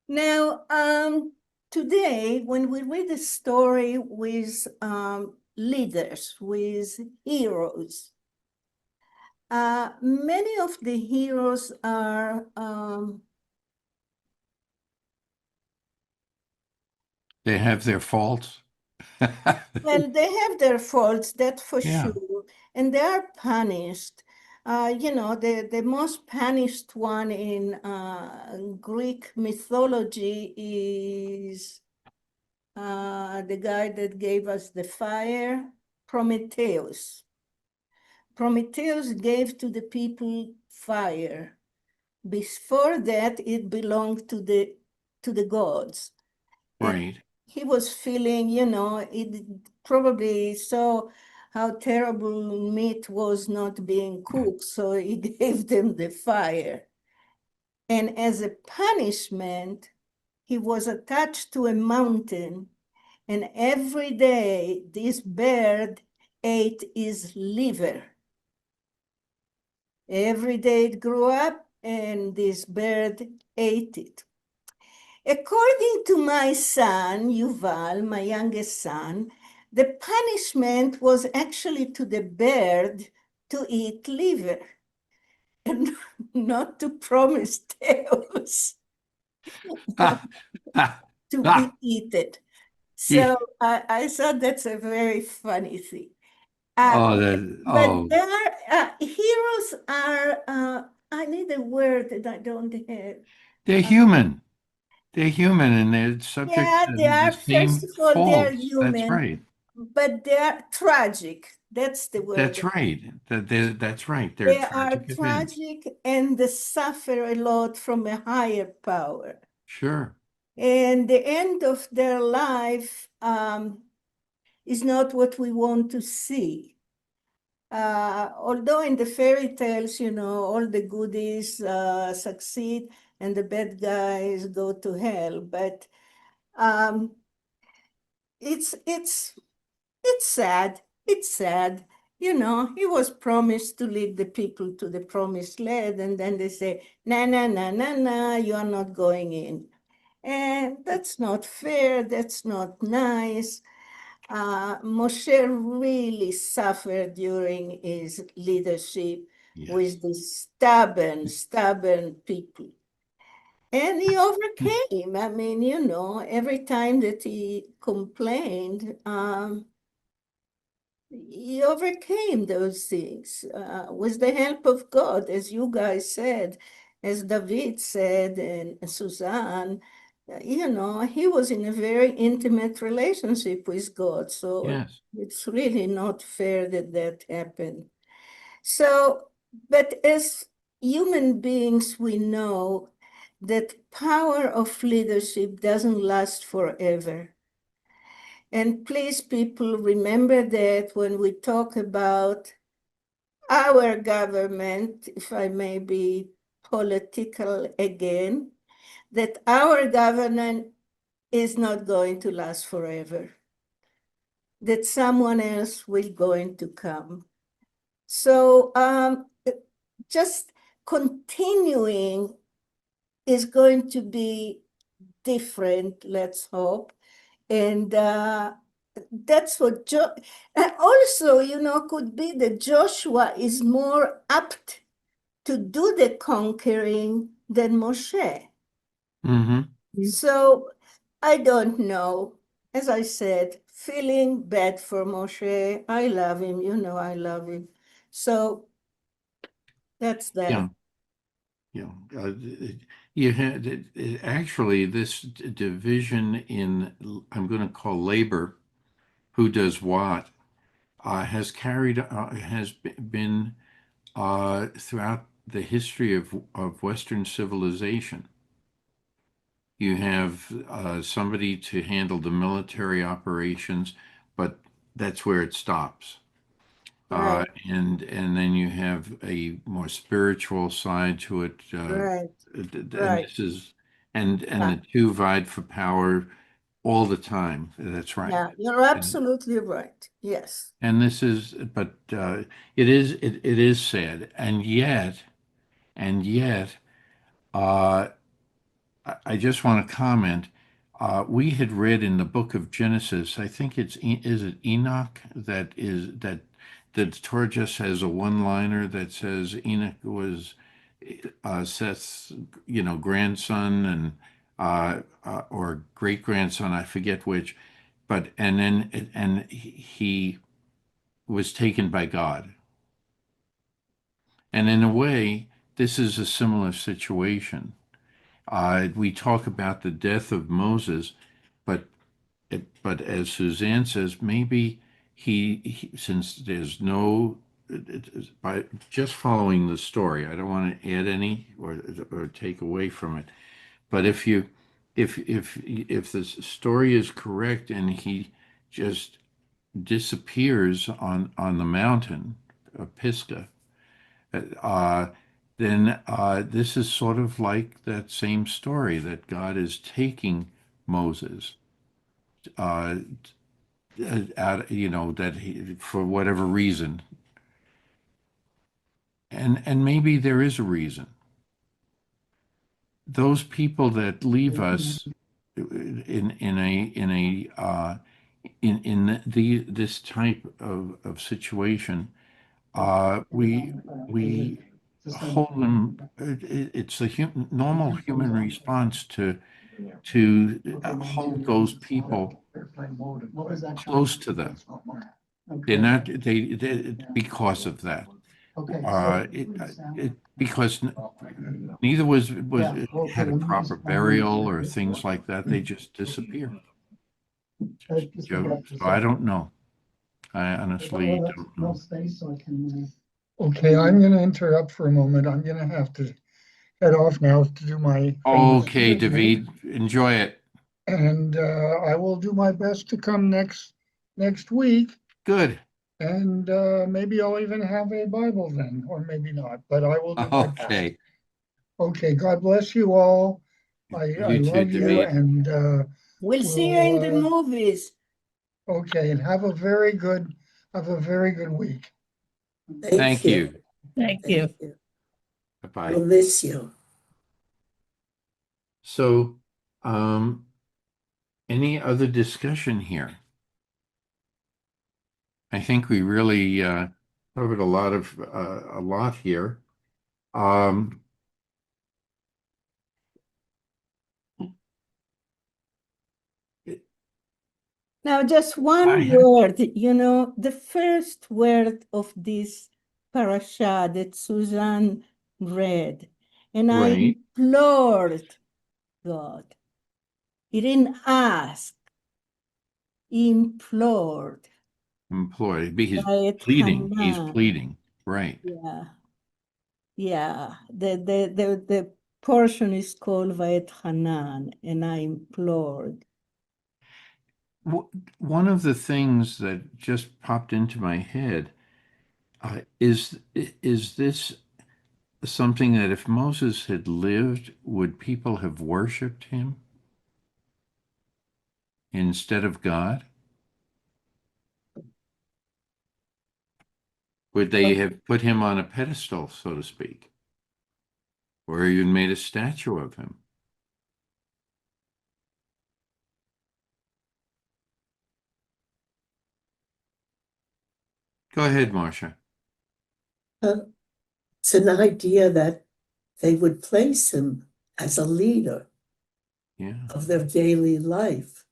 Now, today, when we read a story with leaders, with heroes, many of the heroes are They have their faults. well, they have their faults, that for Yeah. sure, and they are punished. The most punished one in Greek mythology is the guy that gave us the fire, Prometheus. Prometheus gave to the people fire. Before that, it belonged to the to the gods. And Right. he was feeling, it probably saw how terrible meat was not being cooked, so he gave them the fire. And as a punishment, he was attached to a mountain, and every day this bird ate his liver. Every day it grew up, and this bird ate it. According to my son, Yuval, my youngest son, the punishment was actually to the bird to eat liver and not to promise tails to be eaten. So I thought that's a very funny thing. Oh, But there are, heroes are, I need a word that I don't have. they're human. They're human and they're subject Yeah, to they the are, first same of all, they are faults. That's human, right. but they are tragic. That's the word. That's right. That's right. They're They are tragic events. tragic and they suffer a lot from a higher power. Sure. And the end of their life is not what we want to see. Although in the fairy tales, all the goodies succeed and the bad guys go to hell, but um, it's sad. It's sad. He was promised to lead the people to the promised land, and then they say, "Na na na na na, you are not going in," and that's not fair. That's not nice. Moshe really suffered during his leadership Yes. with the stubborn people. And he overcame. I mean, every time that he complained, he overcame those things with the help of God, as you guys said, as David said, and Suzanne. He was in a very intimate relationship with God. So Yes. it's really not fair that that happened. So, but as human beings, we know that power of leadership doesn't last forever. And please, people, remember that when we talk about our government, if I may be political again, that our government is not going to last forever, that someone else will going to come. So just continuing is going to be different, let's hope. And that's what also, could be that Joshua is more apt to do the conquering than Moshe. Mm-hmm. So I don't know. As I said, feeling bad for Moshe. I love him, I love him. So that's that. Yeah. You had actually this division in, I'm going to call labor, who does what, has been throughout the history of Western civilization. You have somebody to handle the military operations, but that's where it stops. Right, And then you have a more spiritual side to it, right, and right. this is and Yeah, the two vied for power all the time. That's right. yeah, you're And absolutely right. Yes. this is, but it is sad, and yet, uh, I just want to comment. We had read in the book of Genesis, I think is it Enoch that Torah just has a one-liner that says Enoch was Seth's, grandson and or great grandson, I forget which, but and he was taken by God. And in a way, this is a similar situation. We talk about the death of Moses, but but as Suzanne says, maybe since there's no by just following the story, I don't want to add any or take away from it. But if you if the story is correct and he just disappears on the mountain of Pisgah, uh, then this is sort of like that same story that God is taking Moses uh, out, that he, for whatever reason, and maybe there is a reason. Those people that leave us in this type of situation, we hold them. It's a normal human response to hold those people close to them. They're not because of that. Because neither was had a proper burial or things like that. They just disappear. So I don't know. I honestly don't know. Okay, I'm going to interrupt for a moment. I'm going to have to head off now to do my famous Okay, business. David, enjoy it. And I will do my best to come next week. Good. And maybe I'll even have a Bible then, or maybe not, but I will do my best. Okay. Okay, God bless you all. I You too, love you, David. and We'll see you in the Well, movies. okay, and have a very good week. Thank you. Thank you. Thank you. Bye-bye. We'll miss you. So, any other discussion here? I think we really covered a lot here. Um, Now, just one I- word, the first word of this parasha that Susan read, and I right, implored God. He didn't ask, he implored. employee. He's Vayet pleading. He's Hanan. pleading. Right. Yeah, yeah. The portion is called Vayet Hanan, and I implored. One of the things that just popped into my head is this something that if Moses had lived, would people have worshipped him instead of God? Would they have put him on a pedestal, so to speak, or even made a statue of him? Go ahead, Marcia. It's an idea that they would place him as a leader Yeah. of their daily life.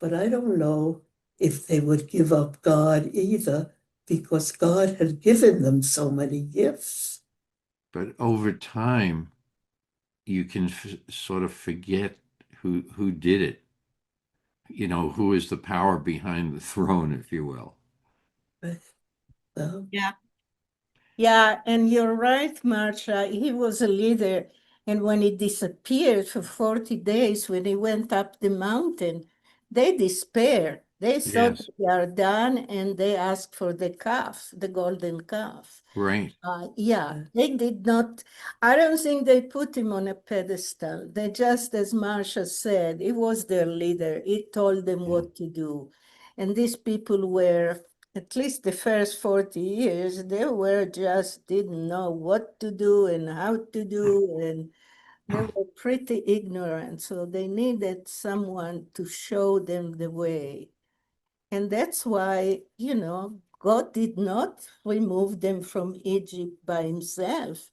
But I don't know if they would give up God either, because God had given them so many gifts. But over time, you can sort of forget who did it. Who is the power behind the throne, if you will. But, well, Yeah. Yeah, and you're right, Marsha. He was a leader. And when he disappeared for 40 days, when he went up the mountain, they despaired. They thought Yes. they are done, and they asked for the calf, the golden calf. Right. Yeah, they did not. I don't think they put him on a pedestal. They just, as Marsha said, he was their leader. He told them what to do. And these people were, at least the first 40 years, they were just didn't know what to do and how to do. And they were pretty ignorant. So they needed someone to show them the way. And that's why, God did not remove them from Egypt by himself.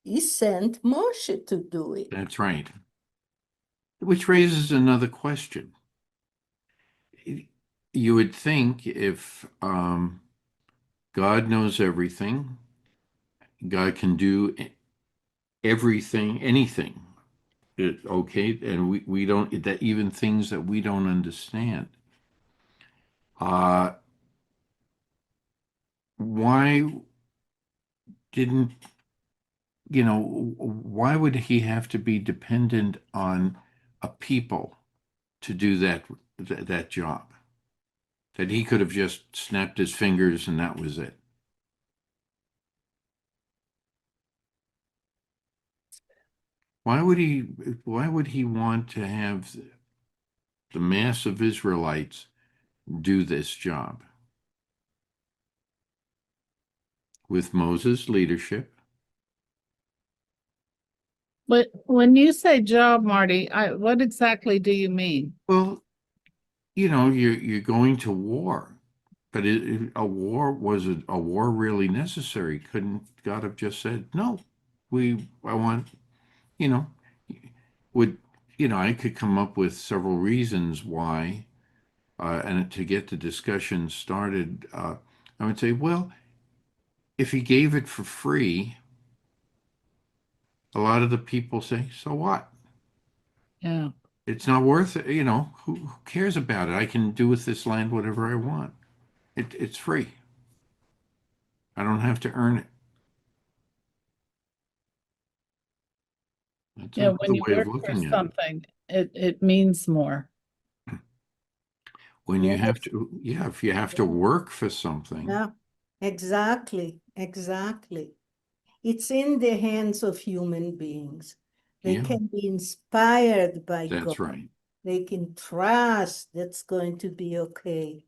He sent Moshe to do it. That's right. Which raises another question. You would think if God knows everything, God can do everything, anything. Okay, and we don't that even things that we don't understand. Uh, why didn't why would he have to be dependent on a people to do that job. That he could have just snapped his fingers and that was it. Why would he want to have the mass of Israelites do this job? With Moses' leadership. But when you say job, Marty, what exactly do you mean? Well, you're going to war, but a war was a war really necessary? Couldn't God have just said, no, I want, you know, would, I could come up with several reasons why, and to get the discussion started, I would say, well, if he gave it for free, a lot of the people say, so what? Yeah. It's not worth it. Who cares about it? I can do with this land whatever I want. It's free. I don't have to earn it. That's Yeah, another when you way of work for looking at it. something, it means more. When you have Yes. to, yeah, if you have to work for something, Yeah, exactly, exactly. It's in the hands of human beings. They yeah, can be inspired by God. that's right. They can trust that's going to be okay.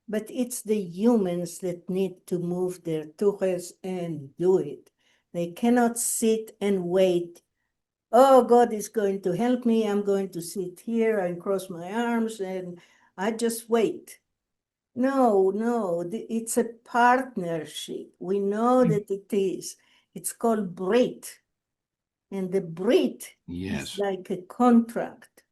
But it's the humans that need to move their Torahs and do it. They cannot sit and wait. Oh, God is going to help me. I'm going to sit here and cross my arms and I just wait. No, no, it's a partnership. We know that it is. It's called Brit. And the Brit is Yes. like a contract.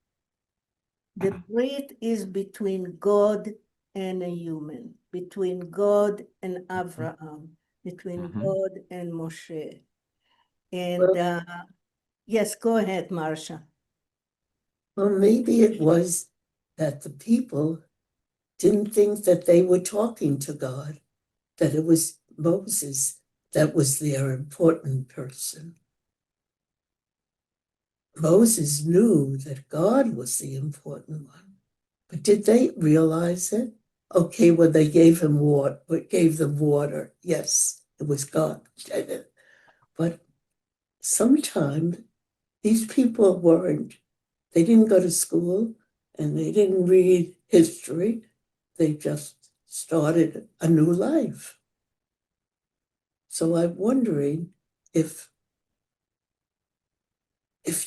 The Brit is between God and a human, between God and Abraham, between Mhm. God and Moshe. And Well, yes, go ahead, Marcia. well, maybe it was that the people didn't think that they were talking to God, that it was Moses that was their important person. Moses knew that God was the important one, but did they realize it? Okay, well, they gave him water, gave them water. Yes, it was God. But sometimes these people weren't, they didn't go to school and they didn't read history. They just started a new life. So I'm wondering if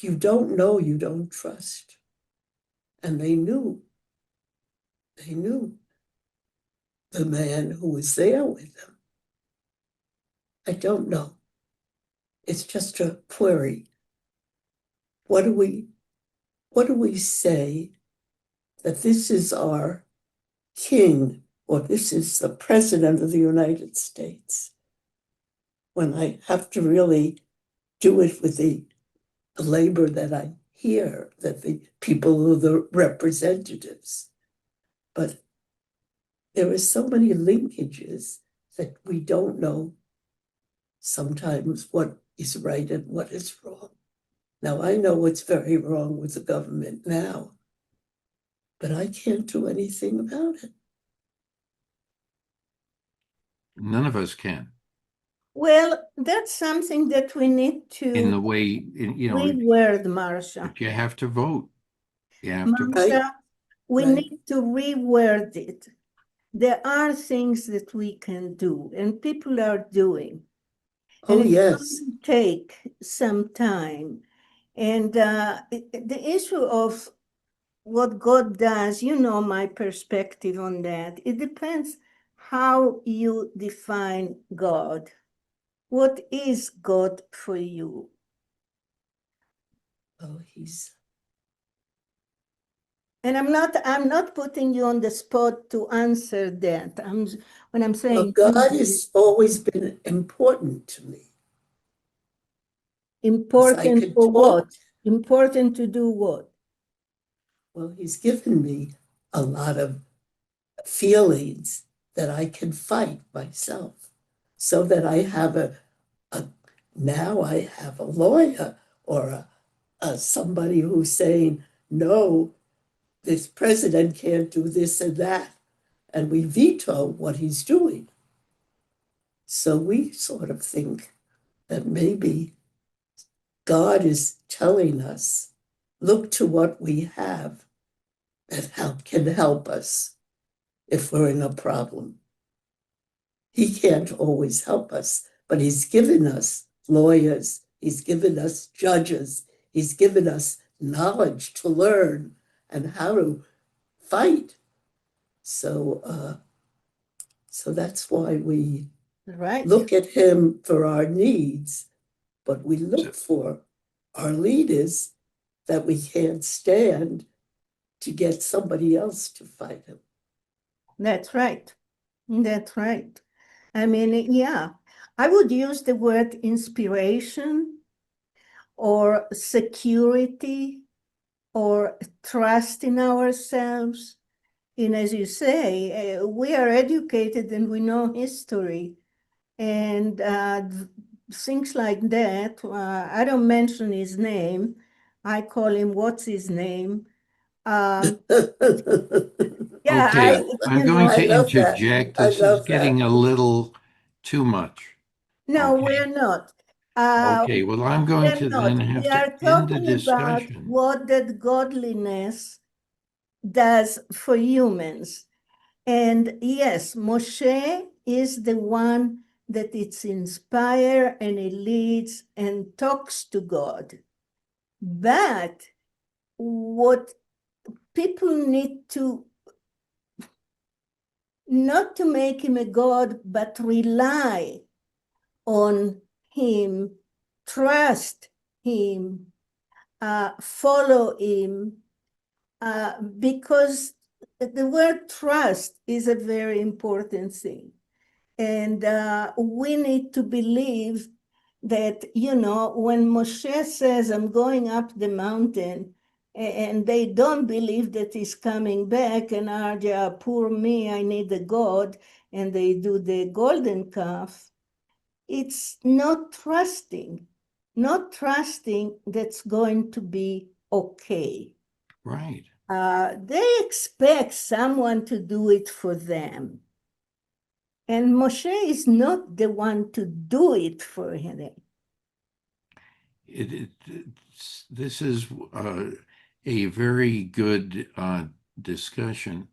you don't know, you don't trust. And they knew the man who was there with them. I don't know. It's just a query. What do we say that this is our king or this is the president of the United States? When I have to really do it with the labor that I hear, that the people who are the representatives. But there are so many linkages that we don't know sometimes what is right and what is wrong. Now, I know what's very wrong with the government now, but I can't do anything about it. None of us can. Well, that's something that we need In the to way, reword, Marcia. but you have to vote. You have to vote. Marcia, we Right. need to reword it. There are things that we can do and people are doing. And Oh, it's yes. going to take some time. And the issue of what God does, you know my perspective on that. It depends how you define God. What is God for you? Oh, he's. And I'm not putting you on the spot to answer that. When I'm Well, saying God has always been important to me. I important could for what? talk. Important to do what? Well, he's given me a lot of feelings that I can fight myself so that I have now I have a lawyer or somebody who's saying, no, this president can't do this and that, and we veto what he's doing. So we sort of think that maybe God is telling us, look to what we have that can help us if we're in a problem. He can't always help us, but he's given us lawyers, he's given us judges, he's given us knowledge to learn and how to fight. So that's why we Right. look at him for our needs, but we look for our leaders that we can't stand to get somebody else to fight him. That's right. That's right. I mean, yeah, I would use the word inspiration or security or trust in ourselves. And as you say, we are educated and we know history. And things like that, I don't mention his name. I call him, what's his name? Yeah, Okay, I'm going to interject. I This is love getting a little too much. no, Okay. we're not. Okay, well, I'm going to then We have to are end the talking about discussion. what that godliness does for humans. And yes, Moshe is the one that it's inspired and he leads and talks to God. But what people need to, not to make him a God, but rely on him, trust him, follow him, because the word trust is a very important thing. And we need to believe that, when Moshe says, I'm going up the mountain, and they don't believe that he's coming back, and are poor me, I need a God, and they do the golden calf, it's not trusting that's going to be okay. Right. They expect someone to do it for them. And Moshe is not the one to do it for him. This is a very good discussion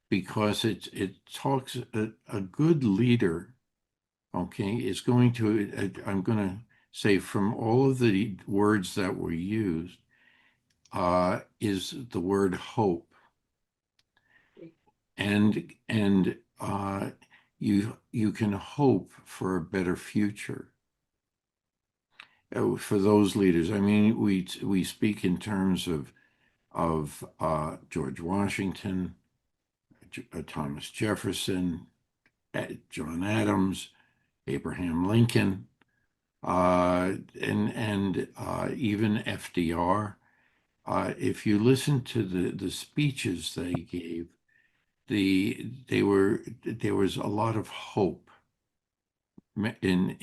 because it talks a good leader, okay, is going to, I'm going to say from all of the words that were used, is the word hope. And you can hope for a better future for those leaders. I mean, we speak in terms of George Washington, Thomas Jefferson, John Adams, Abraham Lincoln, and even FDR. If you listen to the speeches they gave, there was a lot of hope in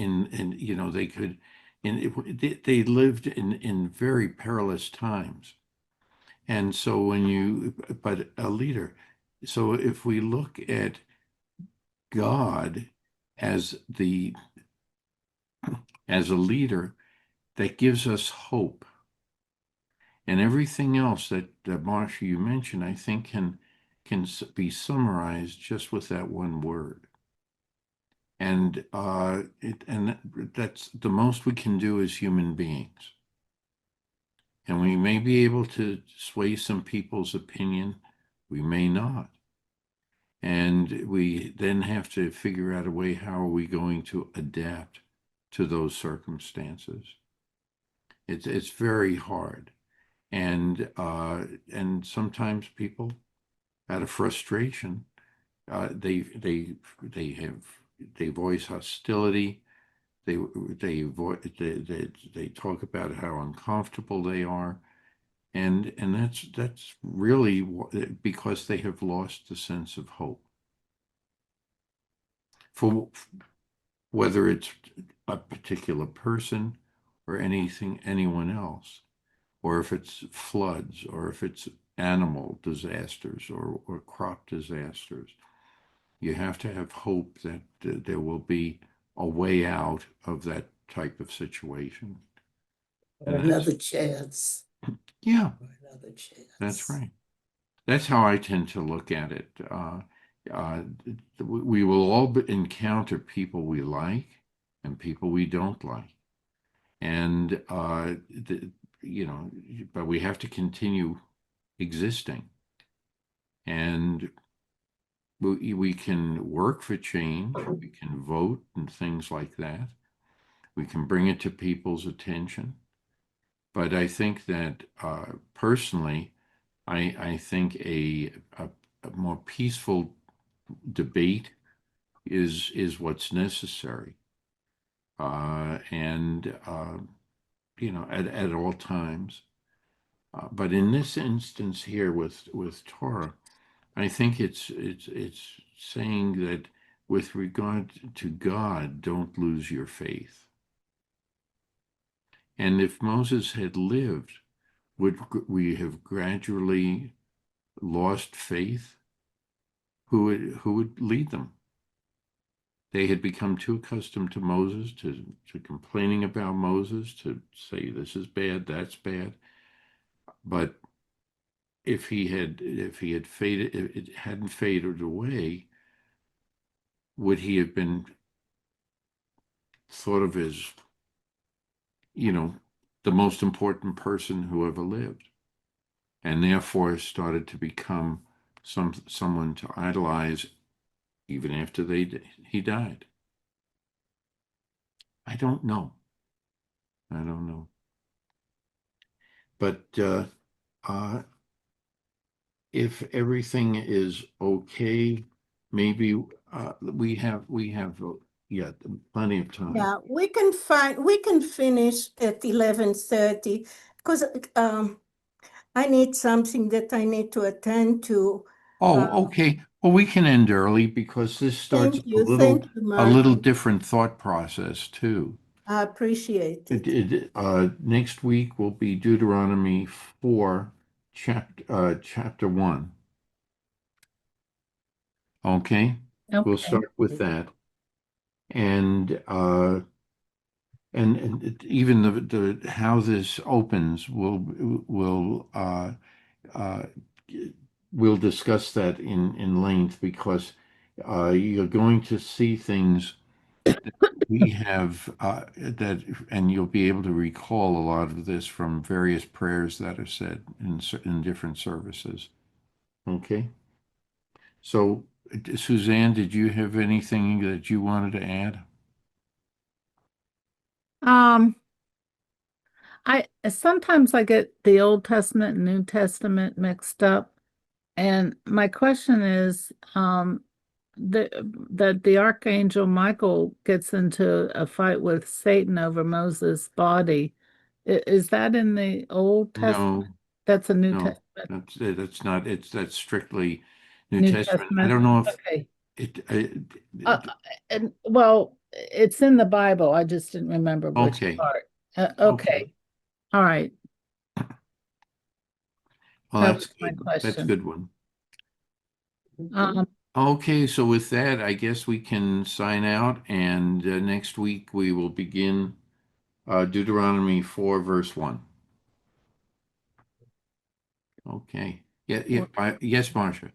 they could they lived in very perilous times. And so but a leader, so if we look at God as as a leader, that gives us hope. And everything else that Marsha, you mentioned, I think can be summarized just with that one word. And that's the most we can do as human beings. And we may be able to sway some people's opinion, we may not. And we then have to figure out a way, how are we going to adapt to those circumstances? It's very hard. And sometimes people, out of frustration, they voice hostility. They talk about how uncomfortable they are, and that's really because they have lost the sense of hope. For whether it's a particular person or anyone else, or if it's floods, or if it's animal disasters or crop disasters. You have to have hope that there will be a way out of that type of situation. Or And that's, another chance. yeah, Or another chance. that's right. That's how I tend to look at it. Uh, we will all encounter people we like and people we don't like. And, but we have to continue existing. And we can work for change, we can vote and things like that. We can bring it to people's attention. But I think that personally, I think a more peaceful debate is what's necessary. And at all times. But in this instance here with Torah, I think it's saying that with regard to God, don't lose your faith. And if Moses had lived, would we have gradually lost faith? Who would lead them? They had become too accustomed to Moses, to complaining about Moses, to say this is bad, that's bad. But if he had faded, if it hadn't faded away, would he have been thought of as, the most important person who ever lived, and therefore started to become someone to idolize even after he died? I don't know. I don't know. But if everything is okay, maybe we have yeah, plenty of time. Yeah, we can finish at 11:30 because I need something that I need to attend to. Oh, okay. Well, we can end early because this starts Thank you, a Mark. little different thought process too. I appreciate it. Next week will be Deuteronomy 4, chapter 1. Okay, we'll Okay. start with that, and even the how this opens uh, we'll discuss that in length, because you're going to see things we have and you'll be able to recall a lot of this from various prayers that are said in different services. Okay. So, Suzanne, did you have anything that you wanted to add? Um, I sometimes I get the Old Testament and New Testament mixed up. And my question is, that the Archangel Michael gets into a fight with Satan over Moses' body. Is that in the Old Testament? No, That's a New no, Testament. that's not. That's strictly New New Testament. I Testament. don't know if Okay. it Uh, and well, it's in the Bible. I just didn't remember which okay. part. Okay. Okay. All right. Well, That that's was my good. That's a question. good one. Um, Okay, so with that, I guess we can sign out, and next week we will begin Deuteronomy 4, verse 1. Okay. Yeah. Yes, Marcia.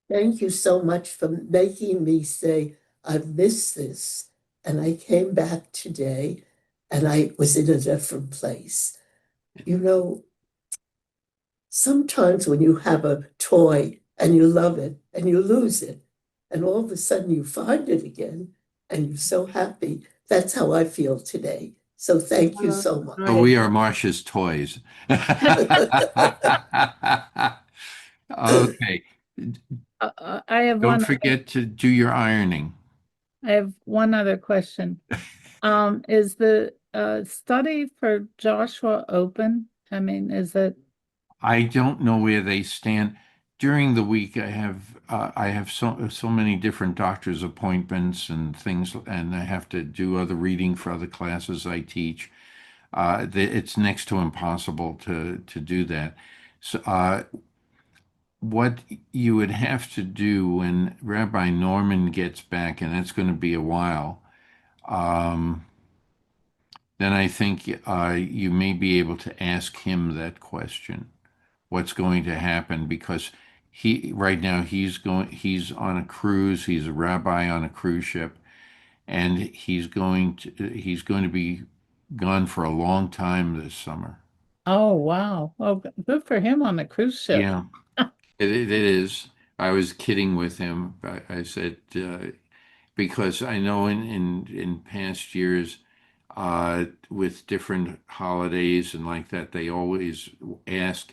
Thank you so much for making me say, I've missed this. And I came back today and I was in a different place. You know, sometimes when you have a toy and you love it and you lose it, and all of a sudden you find it again and you're so happy. That's how I feel today. So thank you so much. So we are Marcia's toys. Okay. I have Don't one. forget to do your ironing. I have one other question. Is the study for Joshua open? I mean, is it? I don't know where they stand. During the week, I have so many different doctor's appointments and things, and I have to do other reading for other classes I teach. It's next to impossible to do that. So, what you would have to do when Rabbi Norman gets back, and that's going to be a while, um, then I think you may be able to ask him that question. What's going to happen? Because right now he's on a cruise, he's a rabbi on a cruise ship, and he's going to be gone for a long time this summer. Oh, wow. Well, good for him on the cruise ship. Yeah, it is. I was kidding with him. I said, because I know in past years, with different holidays and like that, they always ask,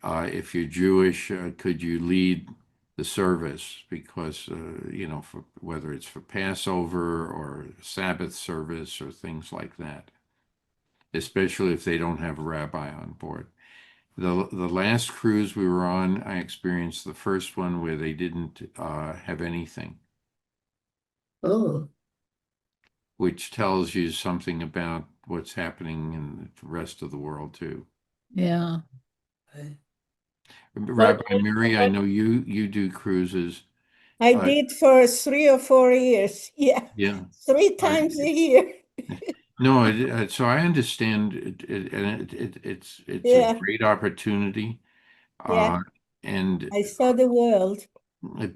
if you're Jewish, could you lead the service? Because, for whether it's for Passover or Sabbath service or things like that, especially if they don't have a rabbi on board. The last cruise we were on, I experienced the first one where they didn't have anything, Oh, which tells you something about what's happening in the rest of the world too. Yeah. okay. But Rabbi Miri, I know you do cruises. I Uh, did for 3 or 4 years. Yeah, yeah. three I, times a year. no, so I understand and it's a Yeah, great opportunity. yeah. And I saw the world.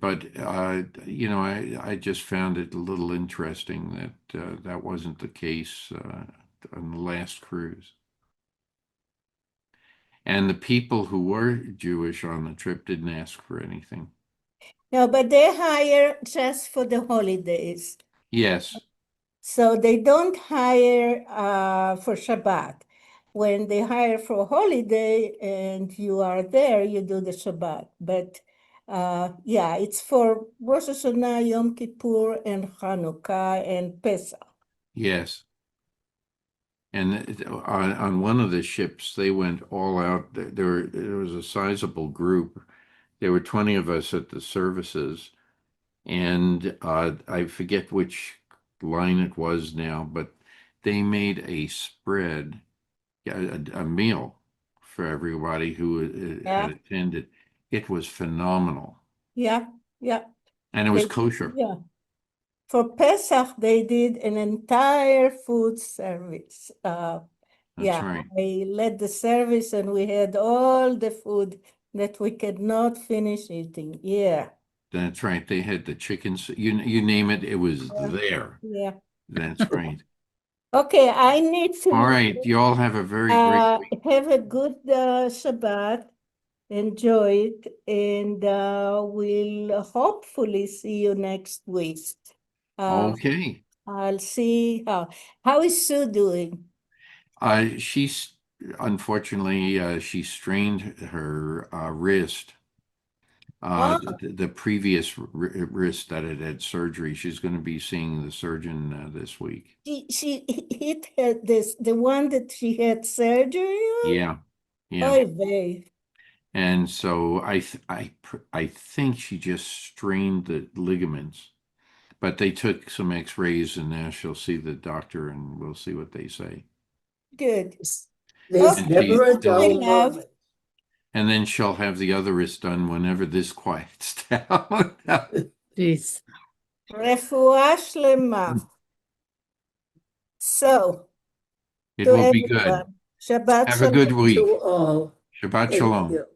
but I just found it a little interesting that that wasn't the case on the last cruise. And the people who were Jewish on the trip didn't ask for anything. No, but they hire just for the holidays. Yes, So they don't hire for Shabbat. When they hire for a holiday and you are there, you do the Shabbat. But yeah, it's for Rosh Hashanah, Yom Kippur, and Hanukkah, and Pesach. yes. And on one of the ships, they went all out. There was a sizable group. There were 20 of us at the services, and I forget which line it was now, but they made a spread, a meal for everybody who had Yeah, attended. It was phenomenal, yeah, yeah. and it was kosher. Yeah. For Pesach, they did an entire food service. That's Yeah, right. I led the service and we had all the food that we could not finish eating. Yeah, That's right. They had the chickens. You name it, it was yeah, there. yeah. That's right. Okay, I need to All right. You all have a very great week. have a good Shabbat. Enjoy it, and we'll hopefully see you next week. Uh, Okay. I'll see how is Sue doing? She's unfortunately she strained her wrist. Oh, The previous wrist that had surgery. She's going to be seeing the surgeon this week. she hit had this the one that she had surgery on? Yeah, yeah. Oy vey. And so I think she just strained the ligaments, but they took some X-rays and now she'll see the doctor and we'll see what they say. Good. There's Okay, And she never a still, my dull love. moment. and then she'll have the other wrist done whenever this quiets down. geez. Refuah shlema. So, It to will be good. everyone, Shabbat Have a good shalom. week. To all. Shabbat Thank shalom. you.